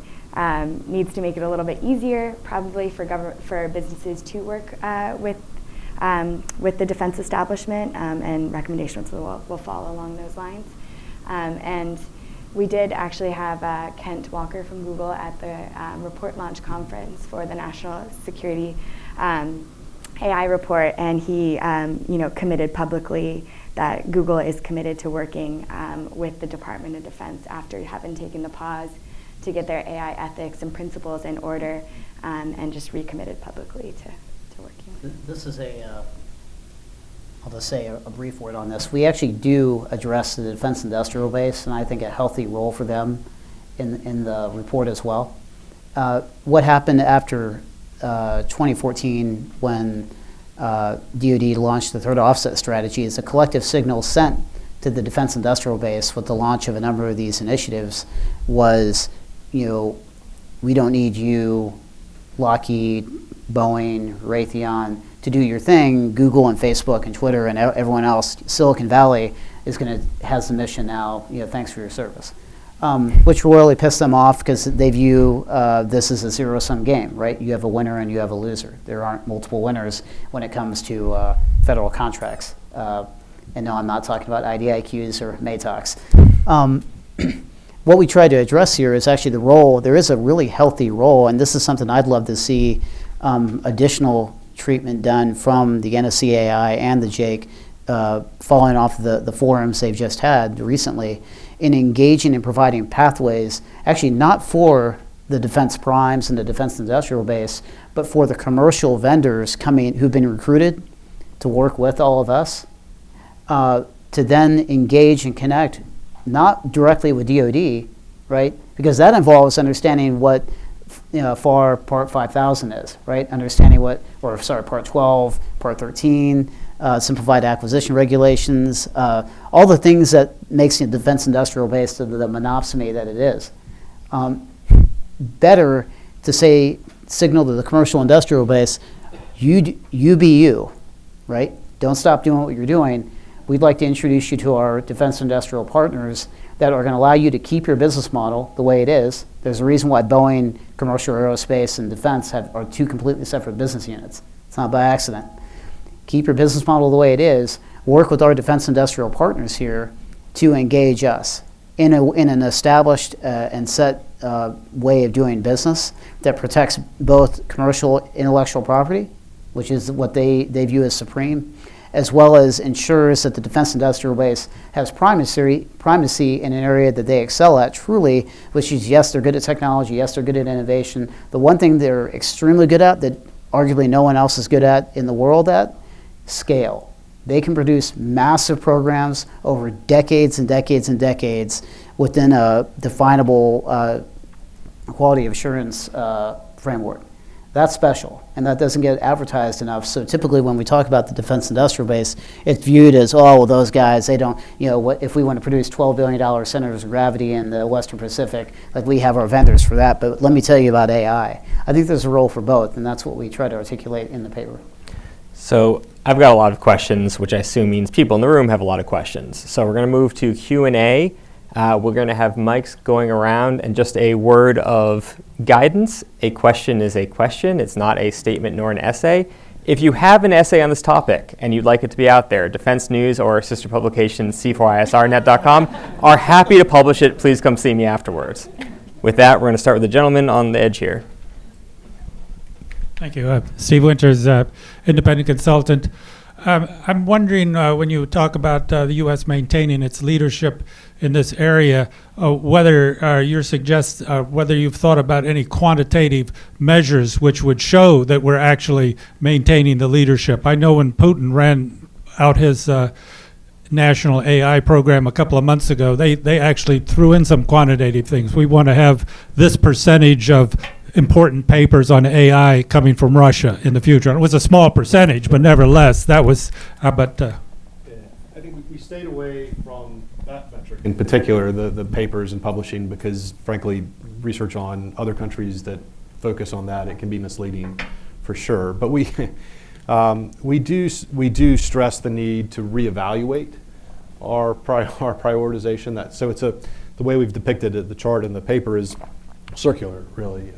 S5: needs to make it a little bit easier, probably for businesses to work with the defense establishment, and recommendations will follow along those lines. And we did actually have Kent Walker from Google at the report launch conference for the national security AI report, and he committed publicly that Google is committed to working with the Department of Defense after having taken the pause to get their AI ethics and principles in order, and just recommitted publicly to working.
S3: This is I'll just say a brief word on this. We actually do address the defense industrial base, and I think a healthy role for them in the report as well. What happened after 2014 when DoD launched the threat offset strategy is a collective signal sent to the defense industrial base with the launch of a number of these initiatives was, we don't need you, Lockheed, Boeing, Raytheon, to do your thing. Google and Facebook and Twitter and everyone else, Silicon Valley has the mission now, thanks for your service. Which really pissed them off because they view this as a zero-sum game, right? You have a winner and you have a loser. There aren't multiple winners when it comes to federal contracts. And no, I'm not talking about IDIQs or MATOCs. What we try to address here is actually the role. There is a really healthy role, and this is something I'd love to see additional treatment done from the NSCAI and the JAIC, following off the forums they've just had recently, in engaging and providing pathways, actually not for the defense primes and the defense industrial base, but for the commercial vendors who've been recruited to work with all of us, to then engage and connect, not directly with DoD, right? Because that involves understanding what FAR Part 5000 is, right? Understanding Part 12, Part 13, simplified acquisition regulations, all the things that makes the defense industrial base the monopsony that it is. Better to signal to the commercial industrial base, you be you, right? Don't stop doing what you're doing. We'd like to introduce you to our defense industrial partners that are going to allow you to keep your business model the way it is. There's a reason why Boeing, commercial aerospace, and defense are two completely separate business units. It's not by accident. Keep your business model the way it is. Work with our defense industrial partners here to engage us in an established and set way of doing business that protects both commercial intellectual property, which is what they view as supreme, as well as ensures that the defense industrial base has primacy in an area that they excel at truly, which is, yes, they're good at technology, yes, they're good at innovation. The one thing they're extremely good at that arguably no one else is good at in the world at, scale. They can produce massive programs over decades and decades and decades within a definable quality assurance framework. That's special, and that doesn't get advertised enough. So typically when we talk about the defense industrial base, it's viewed as, oh, well, those guys, they don't, what if we want to produce $12 billion centers of gravity in the Western Pacific, like we have our vendors for that. But let me tell you about AI. I think there's a role for both, and that's what we try to articulate in the paper.
S2: So I've got a lot of questions, which I assume means people in the room have a lot of questions. So we're going to move to Q&A. We're going to have mics going around, and just a word of guidance. A question is a question. It's not a statement nor an essay. If you have an essay on this topic and you'd like it to be out there, Defense News or our sister publication, c4isrnet.com, are happy to publish it. Please come see me afterwards. With that, we're going to start with the gentleman on the edge here.
S7: Thank you. Steve Winters, independent consultant. I'm wondering, when you talk about the U.S. maintaining its leadership in this area, whether whether you've thought about any quantitative measures which would show that we're actually maintaining the leadership. I know when Putin ran out his national AI program a couple of months ago, they actually threw in some quantitative things. We want to have this percentage of important papers on AI coming from Russia in the future. And it was a small percentage, but nevertheless, that was, I
S4: think we stayed away from that metric. In particular, the papers and publishing, because frankly, research on other countries that focus on that, it can be misleading for sure. But we do stress the need to reevaluate our prioritization. So it's the way we've depicted it, the chart in the paper is circular, really.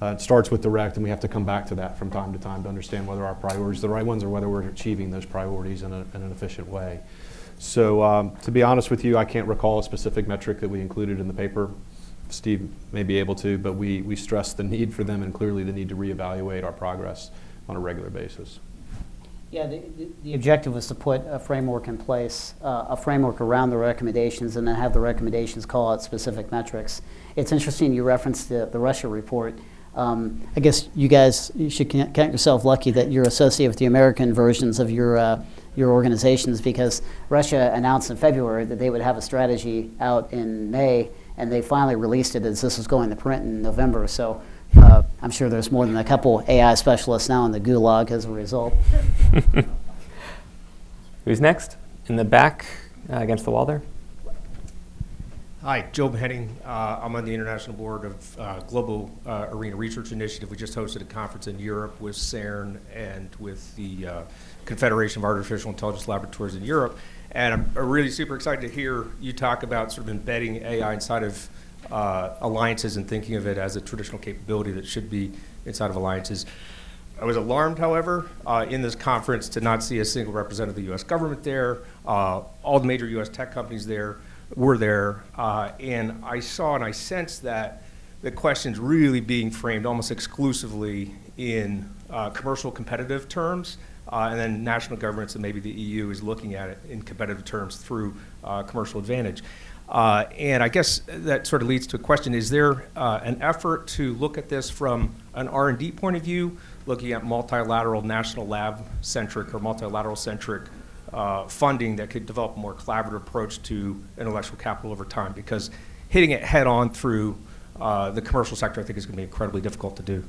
S4: It starts with direct, and we have to come back to that from time to time to understand whether our priorities are the right ones or whether we're achieving those priorities in an efficient way. So to be honest with you, I can't recall a specific metric that we included in the paper. Steve may be able to, but we stress the need for them and clearly the need to reevaluate our progress on a regular basis.
S3: Yeah, the objective was to put a framework in place, a framework around the recommendations, and then have the recommendations call out specific metrics. It's interesting you referenced the Russia report. I guess you should count yourself lucky that you're associated with the American versions of your organizations, because Russia announced in February that they would have a strategy out in May, and they finally released it as this was going to print in November. So I'm sure there's more than a couple AI specialists now in the gulag as a result.
S2: Who's next? In the back, against the wall there.
S8: Hi, Joe Henning. I'm on the International Board of Global Arena Research Initiative. We just hosted a conference in Europe with CERN and with the Confederation of Artificial Intelligence Laboratories in Europe. And I'm really super excited to hear you talk about sort of embedding AI inside of alliances and thinking of it as a traditional capability that should be inside of alliances. I was alarmed, however, in this conference to not see a single representative of the U.S. government there. All the major U.S. tech companies were there, and I saw and I sensed that the questions really being framed almost exclusively in commercial competitive terms, and then national governments and maybe the EU is looking at it in competitive terms through commercial advantage. And I guess that sort of leads to a question, is there an effort to look at this from an R&D point of view, looking at multilateral national lab-centric or multilateral-centric funding that could develop a more collaborative approach to intellectual capital over time? Because hitting it head-on through the commercial sector, I think, is going to be incredibly difficult to do.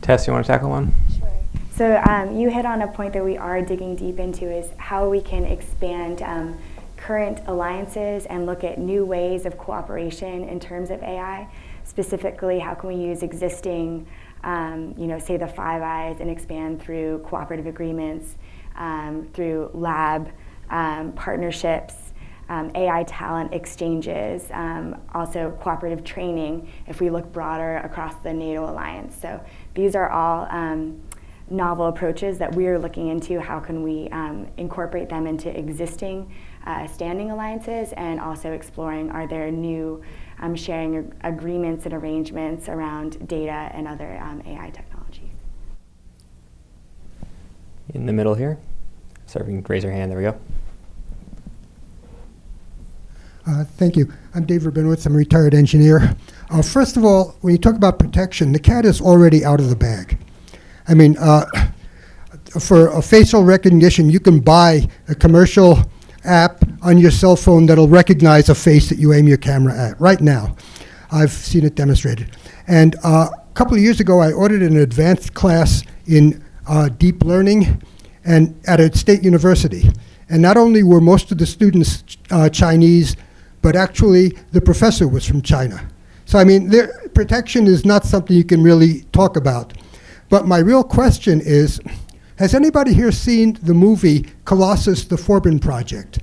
S2: Tess, you want to tackle one?
S5: Sure. So you hit on a point that we are digging deep into, is how we can expand current alliances and look at new ways of cooperation in terms of AI. Specifically, how can we use existing, say the Five Eyes, and expand through cooperative agreements, through lab partnerships, AI talent exchanges, also cooperative training if we look broader across the NATO alliance. So these are all novel approaches that we're looking into. How can we incorporate them into existing standing alliances, and also exploring, are there new sharing agreements and arrangements around data and other AI technologies.
S2: In the middle here. So you can raise your hand. There we go.
S9: Thank you. I'm Dave Rabinowitz. I'm a retired engineer. First of all, when you talk about protection, the cat is already out of the bag. I mean, for a facial recognition, you can buy a commercial app on your cell phone that'll recognize a face that you aim your camera at right now. I've seen it demonstrated. And a couple of years ago, I ordered an advanced class in deep learning and at a state university. And not only were most of the students Chinese, but actually the professor was from China. So I mean, protection is not something you can really talk about. But my real question is, has anybody here seen the movie Colossus, the Forbin Project?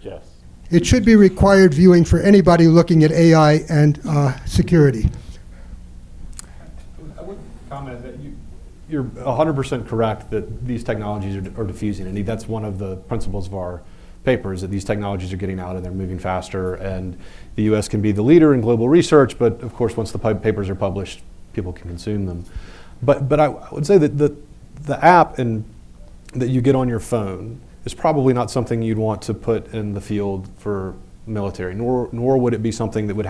S6: Yes.
S9: It should be required viewing for anybody looking at AI and security.
S4: I would comment that you're 100% correct that these technologies are diffusing, and that's one of the principles of our paper, is that these technologies are getting out and they're moving faster, and the U.S. can be the leader in global research, but of course once the papers are published, people can consume them. But I would say that the app that you get on your phone is probably not something you'd want to put in the field for military, nor would it be something that would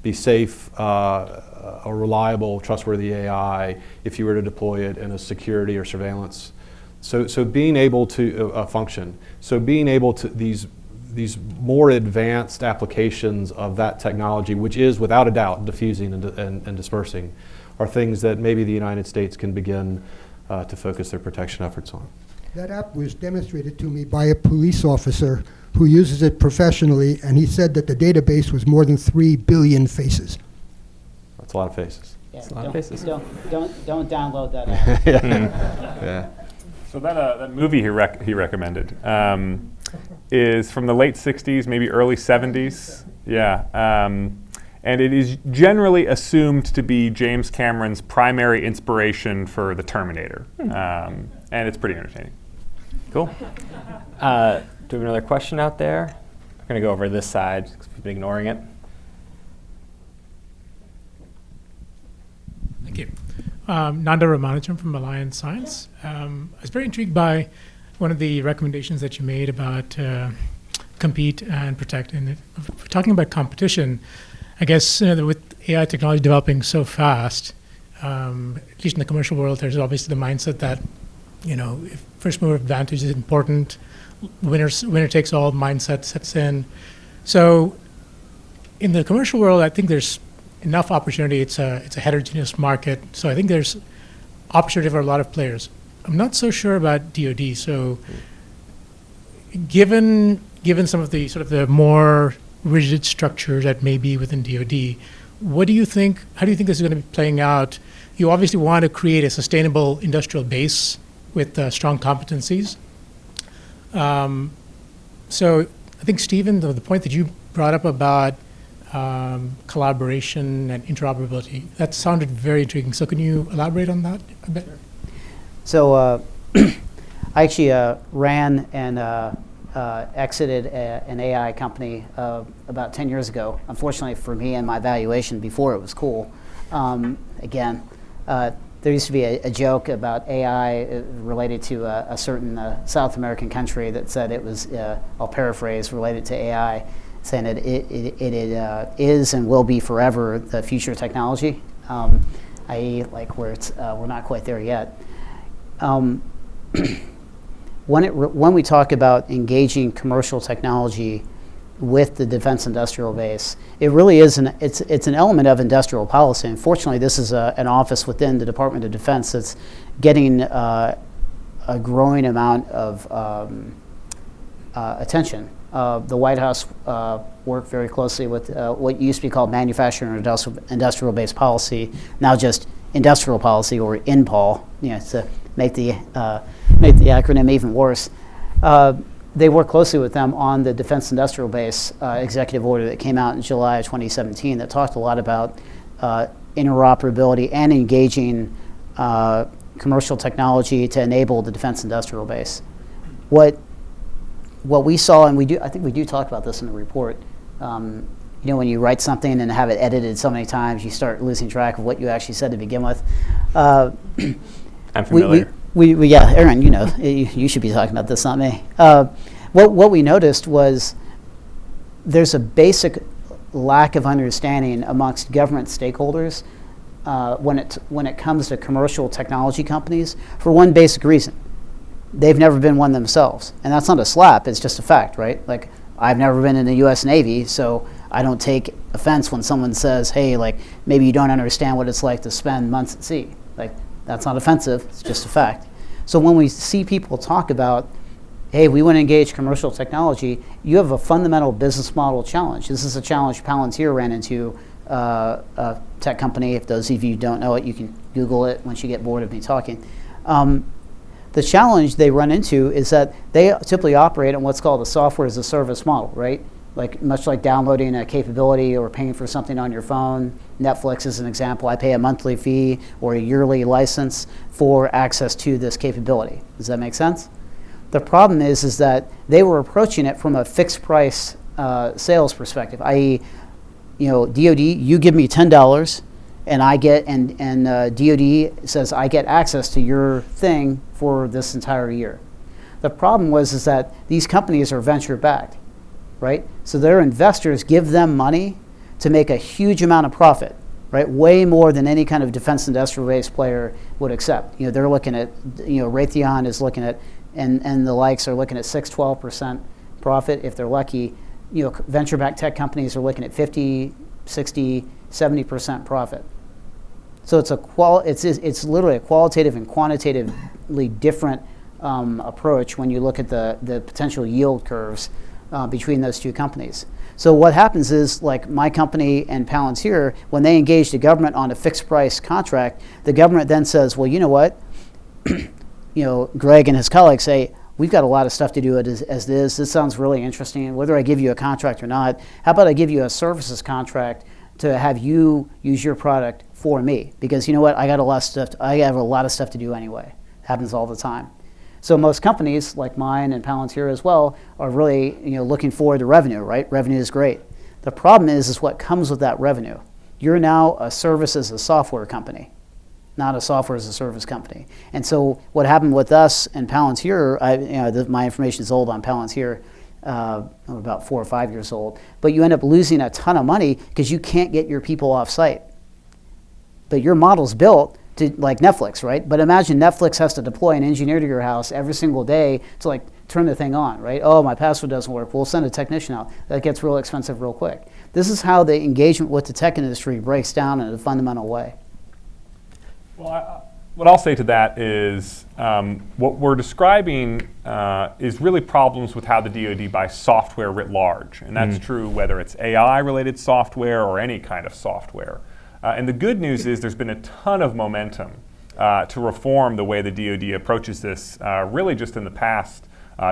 S4: be safe, a reliable, trustworthy AI if you were to deploy it in a security or surveillance. So being able to function, so being able to these more advanced applications of that technology, which is without a doubt diffusing and dispersing, are things that maybe the United States can begin to focus their protection efforts on.
S9: That app was demonstrated to me by a police officer who uses it professionally, and he said that the database was more than 3 billion faces.
S4: That's a lot of faces.
S3: Yeah,
S2: a lot of faces.
S3: Don't download that app.
S4: Yeah.
S6: So that movie he recommended is from the late 60s, maybe early 70s. Yeah. And it is generally assumed to be James Cameron's primary inspiration for The Terminator. And it's pretty entertaining.
S2: Cool. Do we have another question out there? I'm going to go over this side because we've been ignoring it.
S7: Thank you. Nanda Ramanujam from Alliance Science. I was very intrigued by one of the recommendations that you made about compete and protect. And if we're talking about competition, I guess with AI technology developing so fast, at least in the commercial world, there's obviously the mindset that, if first mover advantage is important, winner takes all mindset sets in. So in the commercial world, I think there's enough opportunity. It's a heterogeneous market, so I think there's opportunity for a lot of players. I'm not so sure about DoD. So given some of the sort of the more rigid structure that may be within DoD, what do you think? How do you think this is going to be playing out? You obviously want to create a sustainable industrial base with strong competencies. So I think, Stephen, the point that you brought up about collaboration and interoperability, that sounded very intriguing. So can you elaborate on that a bit?
S3: So I actually ran and exited an AI company about 10 years ago. Unfortunately for me and my valuation before it was cool. Again, there used to be a joke about AI related to a certain South American country that said it was, I'll paraphrase, related to AI, saying that it is and will be forever the future technology, i.e. like where it's, we're not quite there yet. When we talk about engaging commercial technology with the defense industrial base, it really is it's an element of industrial policy. Unfortunately, this is an office within the Department of Defense that's getting a growing amount of attention. The White House worked very closely with what used to be called manufacturing industrial base policy, now just industrial policy, or INPOL, to make the acronym even worse. They worked closely with them on the Defense Industrial Base executive order that came out in July of 2017 that talked a lot about interoperability and engaging commercial technology to enable the Defense Industrial Base. What we saw, and I think we do talk about this in the report, when you write something and have it edited so many times, you start losing track of what you actually said to begin with.
S2: I'm familiar.
S3: Yeah, Aaron, you know, you should be talking about this, not me. What we noticed was there's a basic lack of understanding amongst government stakeholders when it comes to commercial technology companies for one basic reason. They've never been one themselves. And that's not a slap, it's just a fact, right? Like, I've never been in the US Navy, so I don't take offense when someone says, hey, like, maybe you don't understand what it's like to spend months at sea. Like, that's not offensive, it's just a fact. So when we see people talk about, hey, we want to engage commercial technology, you have a fundamental business model challenge. This is a challenge Palantir ran into a tech company. If those of you don't know it, you can Google it once you get bored of me talking. The challenge they run into is that they typically operate on what's called a software as a service model, right? Like, much like downloading a capability or paying for something on your phone. Netflix is an example. I pay a monthly fee or a yearly license for access to this capability. Does that make sense? The problem is that they were approaching it from a fixed price sales perspective, i.e., you know, DoD, you give me $10, and I get, and DoD says I get access to your thing for this entire year. The problem is that these companies are venture backed, right? So their investors give them money to make a huge amount of profit, right? Way more than any kind of defense industrial base player would accept. You know, they're looking at, you know, Raytheon is looking at, and the likes are looking at 6-12% profit if they're lucky. You know, venture-backed tech companies are looking at 50, 60, 70% profit. So it's it's literally a qualitative and quantitatively different approach when you look at the potential yield curves between those two companies. So what happens is, like my company and Palantir, when they engage the government on a fixed price contract, the government then says, well, you know what? You know, Greg and his colleagues say, we've got a lot of stuff to do as it is. This sounds really interesting. Whether I give you a contract or not, how about I give you a services contract to have you use your product for me? Because you know what? I have a lot of stuff to do anyway. Happens all the time. So most companies like mine and Palantir as well are really, you know, looking forward to revenue, right? Revenue is great. The problem is what comes with that revenue. You're now a service as a software company, not a software as a service company. And so what happened with us and Palantir, my information is old on Palantir, I'm about 4 or 5 years old, but you end up losing a ton of money because you can't get your people off site. But your model's built to, like Netflix, right? But imagine Netflix has to deploy an engineer to your house every single day to, like, turn the thing on, right? Oh, my password doesn't work. We'll send a technician out. That gets real expensive real quick. This is how the engagement with the tech industry breaks down in a fundamental way.
S6: Well, what I'll say to that is what we're describing is really problems with how the DoD buys software writ large. And that's true whether it's AI-related software or any kind of software. And the good news is there's been a ton of momentum to reform the way the DoD approaches this, really just in the past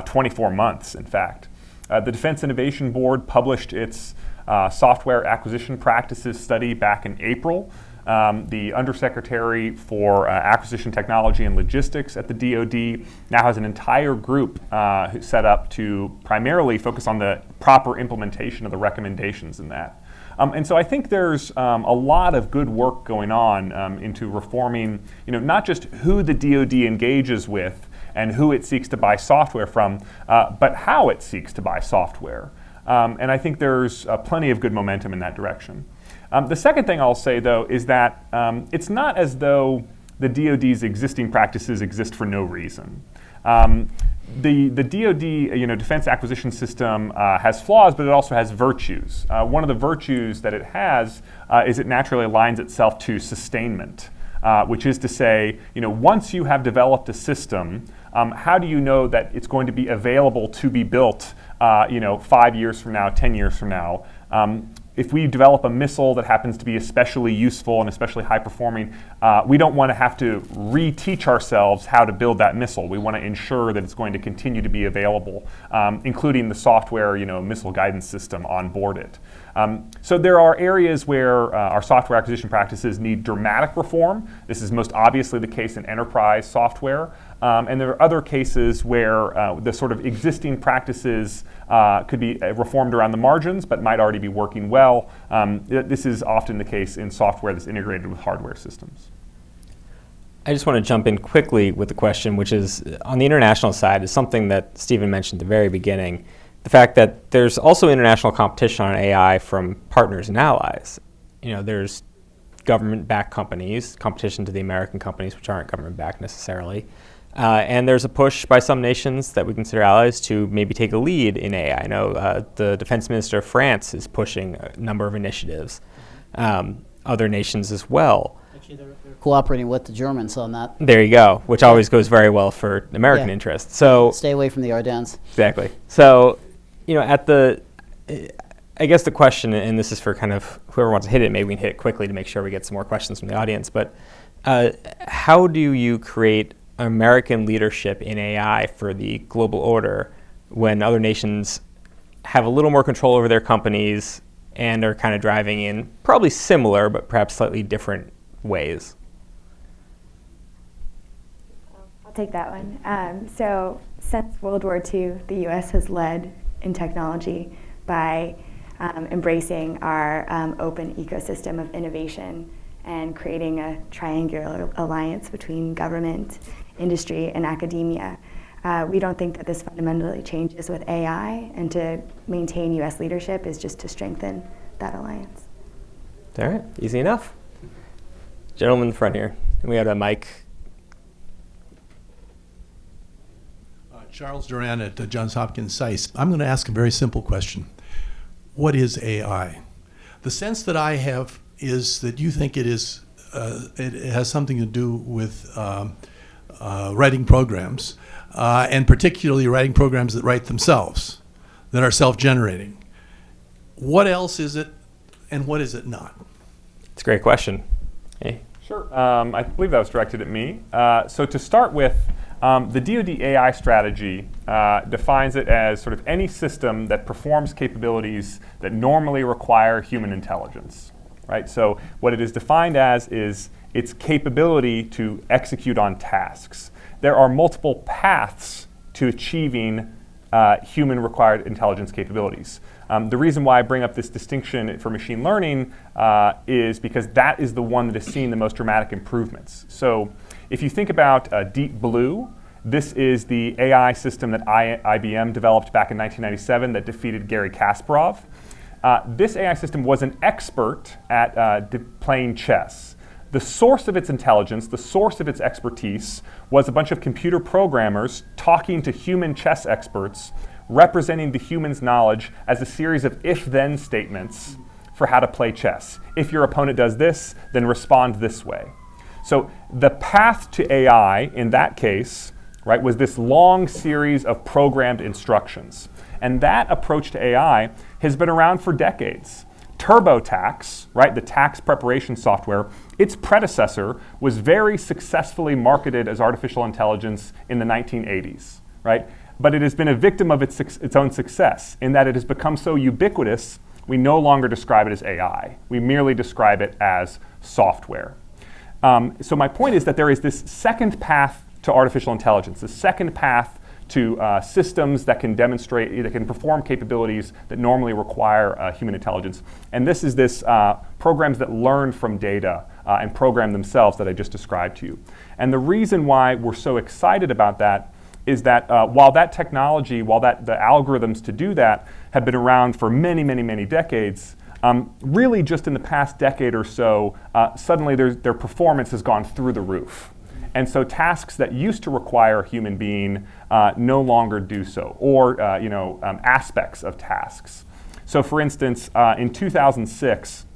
S6: 24 months, in fact. The Defense Innovation Board published its software acquisition practices study back in April. The Undersecretary for Acquisition Technology and Logistics at the DoD now has an entire group set up to primarily focus on the proper implementation of the recommendations in that. And so I think there's a lot of good work going on into reforming, you know, not just who the DoD engages with and who it seeks to buy software from, but how it seeks to buy software. And I think there's plenty of good momentum in that direction. The second thing I'll say, though, is that it's not as though the DoD's existing practices exist for no reason. The DoD, you know, defense acquisition system has flaws, but it also has virtues. One of the virtues that it has is it naturally aligns itself to sustainment, which is to say, you know, once you have developed a system, how do you know that it's going to be available to be built, you know, 5 years from now, 10 years from now? If we develop a missile that happens to be especially useful and especially high performing, we don't want to have to reteach ourselves how to build that missile. We want to ensure that it's going to continue to be available, including the software, you know, missile guidance system on board it. So there are areas where our software acquisition practices need dramatic reform. This is most obviously the case in enterprise software. And there are other cases where the sort of existing practices could be reformed around the margins, but might already be working well. This is often the case in software that's integrated with hardware systems.
S2: I just want to jump in quickly with the question, which is on the international side, is something that Stephen mentioned at the very beginning. The fact that there's also international competition on AI from partners and allies. There's government-backed companies, competition to the American companies, which aren't government-backed necessarily. And there's a push by some nations that we consider allies to maybe take a lead in AI. I know the defense minister of France is pushing a number of initiatives, other nations as well.
S3: Actually, they're cooperating with the Germans on that.
S2: There you go, which always goes very well for American
S3: Yeah.
S2: interests. So
S3: Stay away from the Ardennes.
S2: exactly. So, I guess the question, and this is for kind of whoever wants to hit it, maybe we can hit it quickly to make sure we get some more questions from the audience, but how do you create American leadership in AI for the global order when other nations have a little more control over their companies and are kind of driving in probably similar but perhaps slightly different ways?
S5: I'll take that one. So since World War II, the U.S. has led in technology by embracing our open ecosystem of innovation and creating a triangular alliance between government, industry, and academia. We don't think that this fundamentally changes with AI, and to maintain U.S. leadership is just to strengthen that alliance.
S2: All right, easy enough. Gentleman in the front here. And we have a mic.
S10: Charles Duran at Johns Hopkins SAIS. I'm going to ask a very simple question. What is AI? The sense that I have is that you think it has something to do with writing programs, and particularly writing programs that write themselves, that are self-generating. What else is it, and what is it not?
S2: It's a great question. Hey.
S6: Sure. I believe that was directed at me. So to start with, the DoD AI strategy defines it as sort of any system that performs capabilities that normally require human intelligence, right? So what it is defined as is its capability to execute on tasks. There are multiple paths to achieving human required intelligence capabilities. The reason why I bring up this distinction for machine learning is because that is the one that has seen the most dramatic improvements. So if you think about Deep Blue, this is the AI system that IBM developed back in 1997 that defeated Garry Kasparov. This AI system was an expert at playing chess. The source of its intelligence, the source of its expertise, was a bunch of computer programmers talking to human chess experts, representing the human's knowledge as a series of if-then statements for how to play chess. If your opponent does this, then respond this way. So the path to AI in that case, right, was this long series of programmed instructions. And that approach to AI has been around for decades. TurboTax, right, the tax preparation software, its predecessor was very successfully marketed as artificial intelligence in the 1980s, right? But it has been a victim of its own success in that it has become so ubiquitous, we no longer describe it as AI. We merely describe it as software. So my point is that there is this second path to artificial intelligence, the second path to systems that can demonstrate, that can perform capabilities that normally require human intelligence. And this is programs that learn from data and program themselves that I just described to you. And the reason why we're so excited about that is that while that technology, while the algorithms to do that have been around for many, many, many decades, really just in the past decade or so, suddenly their performance has gone through the roof. And so tasks that used to require a human being no longer do so, or aspects of tasks. So for instance, in 2006,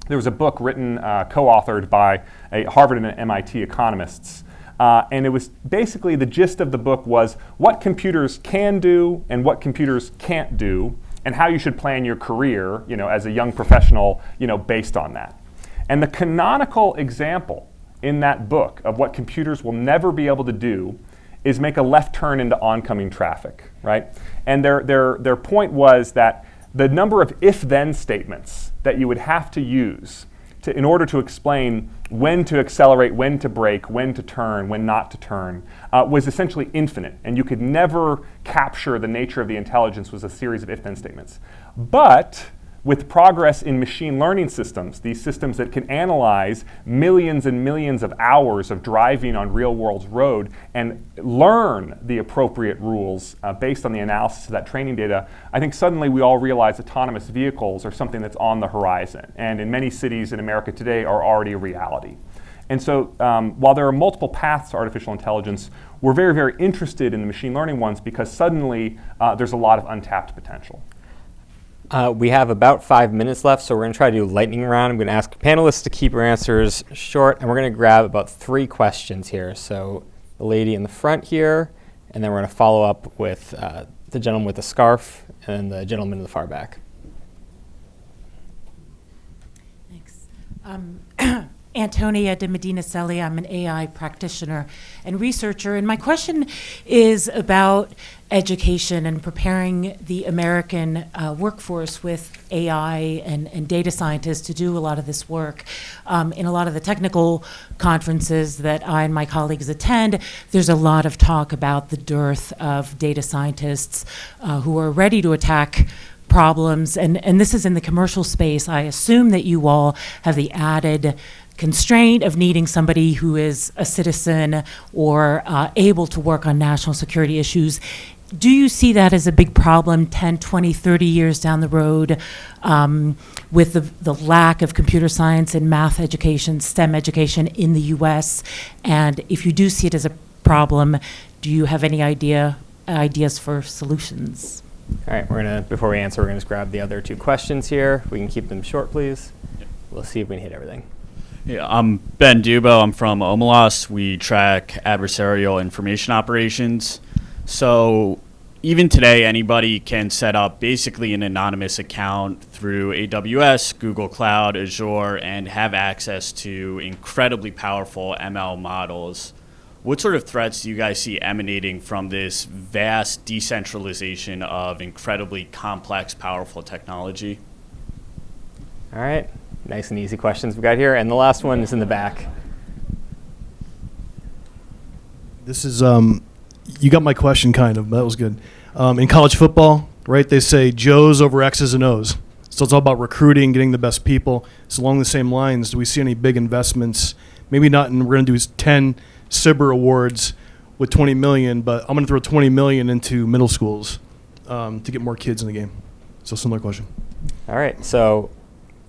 S6: there was a book written, co-authored by Harvard and MIT economists. And it was basically, the gist of the book was what computers can do and what computers can't do, and how you should plan your career, as a young professional, based on that. And the canonical example in that book of what computers will never be able to do is make a left turn into oncoming traffic, right? And their point was that the number of if-then statements that you would have to use in order to explain when to accelerate, when to brake, when to turn, when not to turn, was essentially infinite. And you could never capture the nature of the intelligence was a series of if-then statements. But with progress in machine learning systems, these systems that can analyze millions and millions of hours of driving on real-world road and learn the appropriate rules based on the analysis of that training data, I think suddenly we all realize autonomous vehicles are something that's on the horizon, and in many cities in America today are already a reality. And so while there are multiple paths to artificial intelligence, we're very, very interested in the machine learning ones because suddenly there's a lot of untapped potential.
S2: We have about 5 minutes left, so we're going to try to do lightning round. I'm going to ask panelists to keep your answers short, and we're going to grab about 3 questions here. So the lady in the front here, and then we're going to follow up with the gentleman with the scarf and the gentleman in the far back.
S11: Thanks. Antonia de Medina-Celi. I'm an AI practitioner and researcher, and my question is about education and preparing the American workforce with AI and data scientists to do a lot of this work. In a lot of the technical conferences that I and my colleagues attend, there's a lot of talk about the dearth of data scientists who are ready to attack problems, and this is in the commercial space. I assume that you all have the added constraint of needing somebody who is a citizen or able to work on national security issues. Do you see that as a big problem 10, 20, 30 years down the road with the lack of computer science and math education, STEM education in the US? And if you do see it as a problem, do you have any ideas for solutions?
S2: All right, before we answer, we're going to just grab the other 2 questions here. We can keep them short, please. We'll see if we can hit everything.
S12: Yeah, I'm Ben Dubo. I'm from Omelas. We track adversarial information operations. So even today, anybody can set up basically an anonymous account through AWS, Google Cloud, Azure, and have access to incredibly powerful ML models. What sort of threats do you guys see emanating from this vast decentralization of incredibly complex, powerful technology?
S2: All right. Nice and easy questions we got here. And the last one is in the back.
S13: This is, you got my question kind of, but that was good. In college football, right, they say Joes over X's and O's. So it's all about recruiting, getting the best people. So along the same lines, do we see any big investments? Maybe not in, we're going to do 10 SIBR awards with 20 million, but I'm going to throw 20 million into middle schools to get more kids in the game. So similar question.
S2: All right. So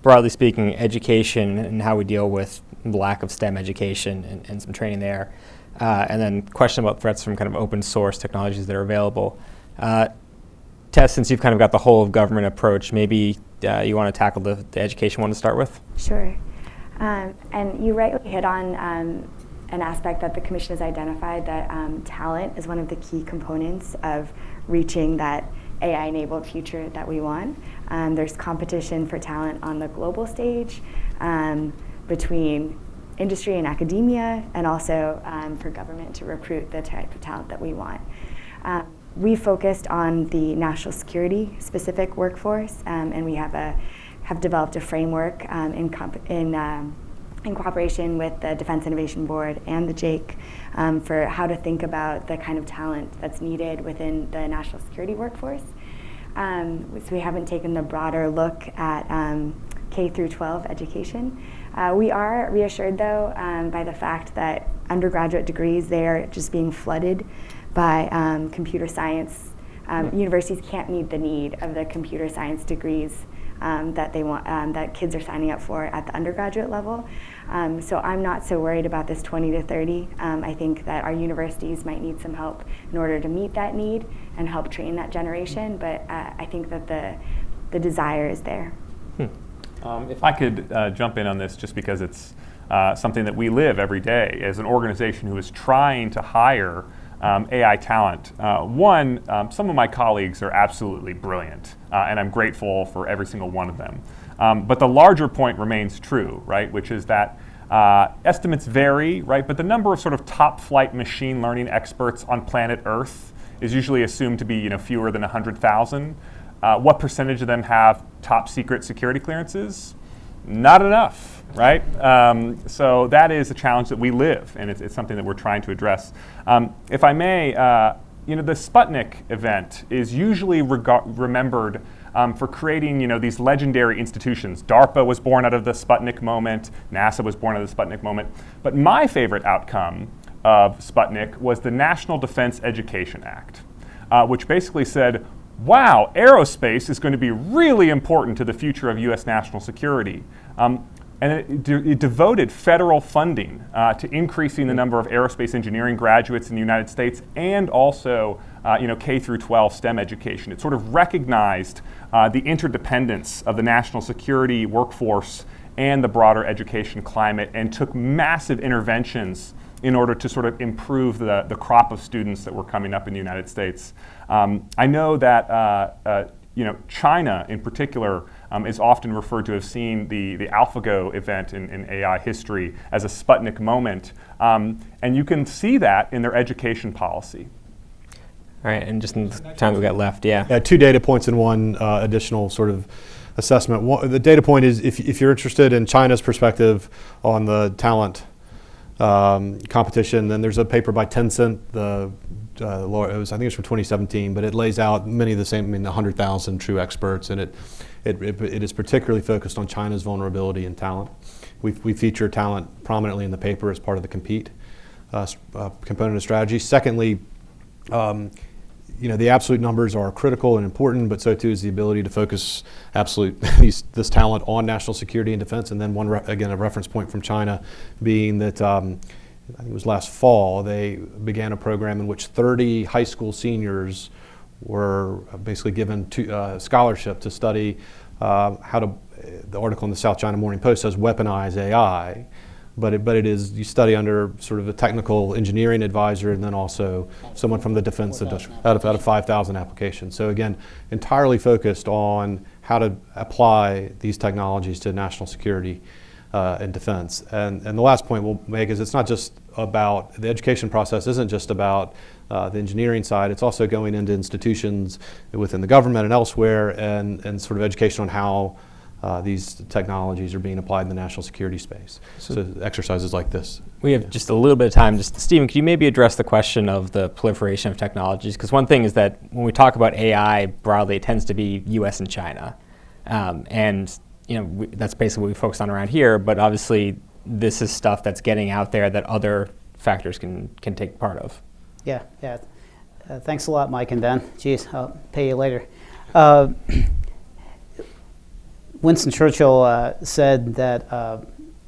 S2: broadly speaking, education and how we deal with the lack of STEM education and some training there. And then question about threats from kind of open source technologies that are available. Tess, since you've kind of got the whole of government approach, maybe you want to tackle the education one to start with?
S5: Sure. And you rightly hit on an aspect that the Commission has identified, that talent is one of the key components of reaching that AI-enabled future that we want. There's competition for talent on the global stage between industry and academia, and also for government to recruit the type of talent that we want. We focused on the national security specific workforce, and we have developed a framework in cooperation with the Defense Innovation Board and the JAIC for how to think about the kind of talent that's needed within the national security workforce. So we haven't taken the broader look at K through 12 education. We are reassured, though, by the fact that undergraduate degrees, they are just being flooded by computer science. Universities can't meet the need of the computer science degrees that they want, that kids are signing up for at the undergraduate level. So I'm not so worried about this 20 to 30. I think that our universities might need some help in order to meet that need and help train that generation, but I think that the desire is there.
S6: If I could jump in on this, just because it's something that we live every day as an organization who is trying to hire AI talent. Some of my colleagues are absolutely brilliant, and I'm grateful for every single one of them. But the larger point remains true, right? Which is that estimates vary, right? But the number of sort of top flight machine learning experts on planet Earth is usually assumed to be, fewer than 100,000. What percentage of them have top secret security clearances? Not enough, right? So that is a challenge that we live, and it's something that we're trying to address. If I may, the Sputnik event is usually remembered for creating, these legendary institutions. DARPA was born out of the Sputnik moment. NASA was born out of the Sputnik moment. But my favorite outcome of Sputnik was the National Defense Education Act, which basically said, wow, aerospace is going to be really important to the future of U.S. national security. And it devoted federal funding to increasing the number of aerospace engineering graduates in the United States, and also K through 12 STEM education. It sort of recognized the interdependence of the national security workforce and the broader education climate, and took massive interventions in order to sort of improve the crop of students that were coming up in the United States. I know that China in particular is often referred to have seen the AlphaGo event in AI history as a Sputnik moment. And you can see that in their education policy.
S2: All right, and just in the time we've got left, yeah.
S4: Yeah, 2 data points and one additional sort of assessment. The data point is if you're interested in China's perspective on the talent competition, then there's a paper by Tencent, I think it's from 2017, but it lays out many of the same, 100,000 true experts, and it is particularly focused on China's vulnerability in talent. We feature talent prominently in the paper as part of the compete component of strategy. Secondly, the absolute numbers are critical and important, but so too is the ability to focus this talent on national security and defense. And then a reference point from China being that I think it was last fall, they began a program in which 30 high school seniors were basically given scholarship to study the article in the South China Morning Post says weaponize AI, but it is, you study under sort of a technical engineering advisor and then also someone from the defense industry out of 5,000 applications. So again, entirely focused on how to apply these technologies to national security and defense. And the last point we'll make is it's not just about, the education process isn't just about the engineering side, it's also going into institutions within the government and elsewhere, and sort of education on how these technologies are being applied in the national security space. So exercises like this.
S2: We have just a little bit of time. Stephen, could you maybe address the question of the proliferation of technologies? Because one thing is that when we talk about AI broadly, it tends to be US and China. That's basically what we focus on around here, but obviously this is stuff that's getting out there that other factors can take part of.
S3: Yeah. Thanks a lot, Mike and Ben. Geez, I'll pay you later. Winston Churchill said that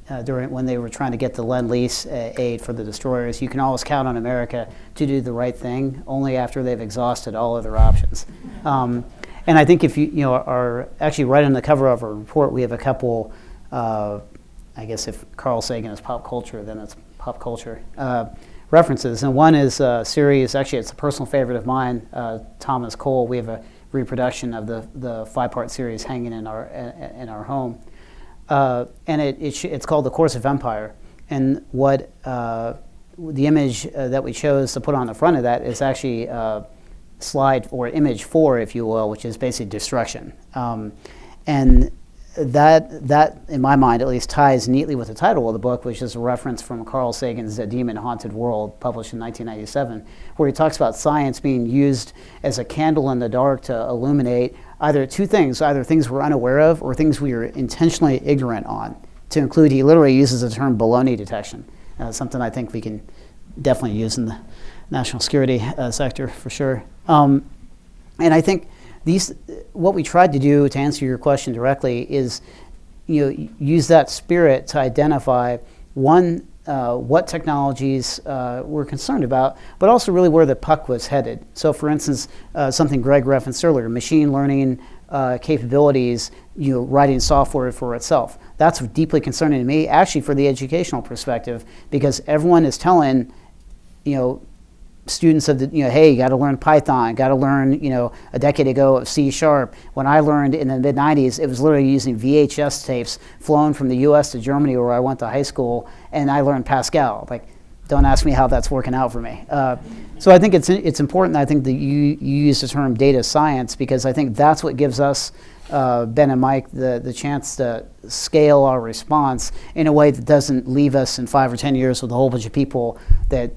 S3: when they were trying to get the Lend-Lease aid for the destroyers, you can always count on America to do the right thing only after they've exhausted all other options. And I think if you are actually right on the cover of our report, we have a couple, I guess if Carl Sagan is pop culture, then it's pop culture references. And one is a series, actually it's a personal favorite of mine, Thomas Cole. We have a reproduction of the 5-part series hanging in our home. And it's called The Course of Empire. And what the image that we chose to put on the front of that is actually slide or image 4, if you will, which is basically destruction. And that, in my mind, at least ties neatly with the title of the book, which is a reference from Carl Sagan's Demon Haunted World, published in 1997, where he talks about science being used as a candle in the dark to illuminate either two things, either things we're unaware of or things we are intentionally ignorant on. To include, he literally uses the term baloney detection, something I think we can definitely use in the national security sector for sure. And I think what we tried to do, to answer your question directly, is use that spirit to identify what technologies we're concerned about, but also really where the puck was headed. So for instance, something Greg referenced earlier, machine learning capabilities, writing software for itself. That's deeply concerning to me, actually, for the educational perspective, because everyone is telling students of hey, you got to learn Python, got to learn, a decade ago of C#. When I learned in the mid-90s, it was literally using VHS tapes flown from the US to Germany, where I went to high school, and I learned Pascal. Don't ask me how that's working out for me. So I think it's important, I think, that you use the term data science, because I think that's what gives us, Ben and Mike, the chance to scale our response in a way that doesn't leave us in 5 or 10 years with a whole bunch of people that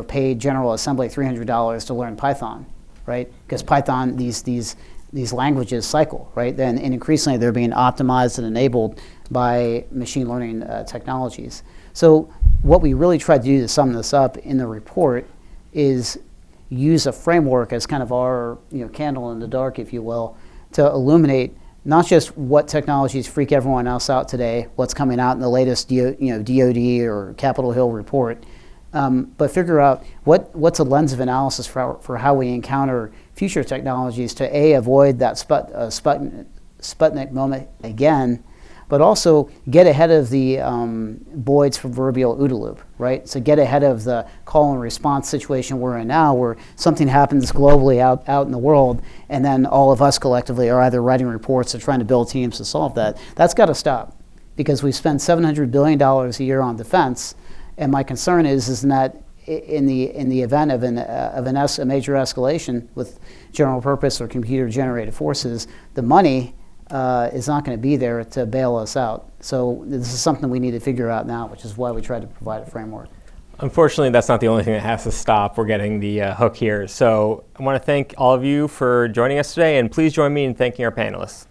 S3: paid General Assembly $300 to learn Python, right? Because Python, these these languages cycle, right? And increasingly they're being optimized and enabled by machine learning technologies. So what we really tried to do to sum this up in the report is use a framework as kind of our candle in the dark, if you will, to illuminate not just what technologies freak everyone else out today, what's coming out in the latest DoD or Capitol Hill report, but figure out what's a lens of analysis for how we encounter future technologies to avoid that Sputnik moment again, but also get ahead of the Boyd's proverbial OODA loop, right? So get ahead of the call and response situation we're in now, where something happens globally out in the world, and then all of us collectively are either writing reports or trying to build teams to solve that. That's got to stop, because we spend $700 billion a year on defense, and my concern is that in the event of a major escalation with general purpose or computer generated forces, the money is not going to be there to bail us out. So this is something we need to figure out now, which is why we tried to provide a framework.
S2: Unfortunately, that's not the only thing that has to stop. We're getting the hook here. So I want to thank all of you for joining us today, and please join me in thanking our panelists.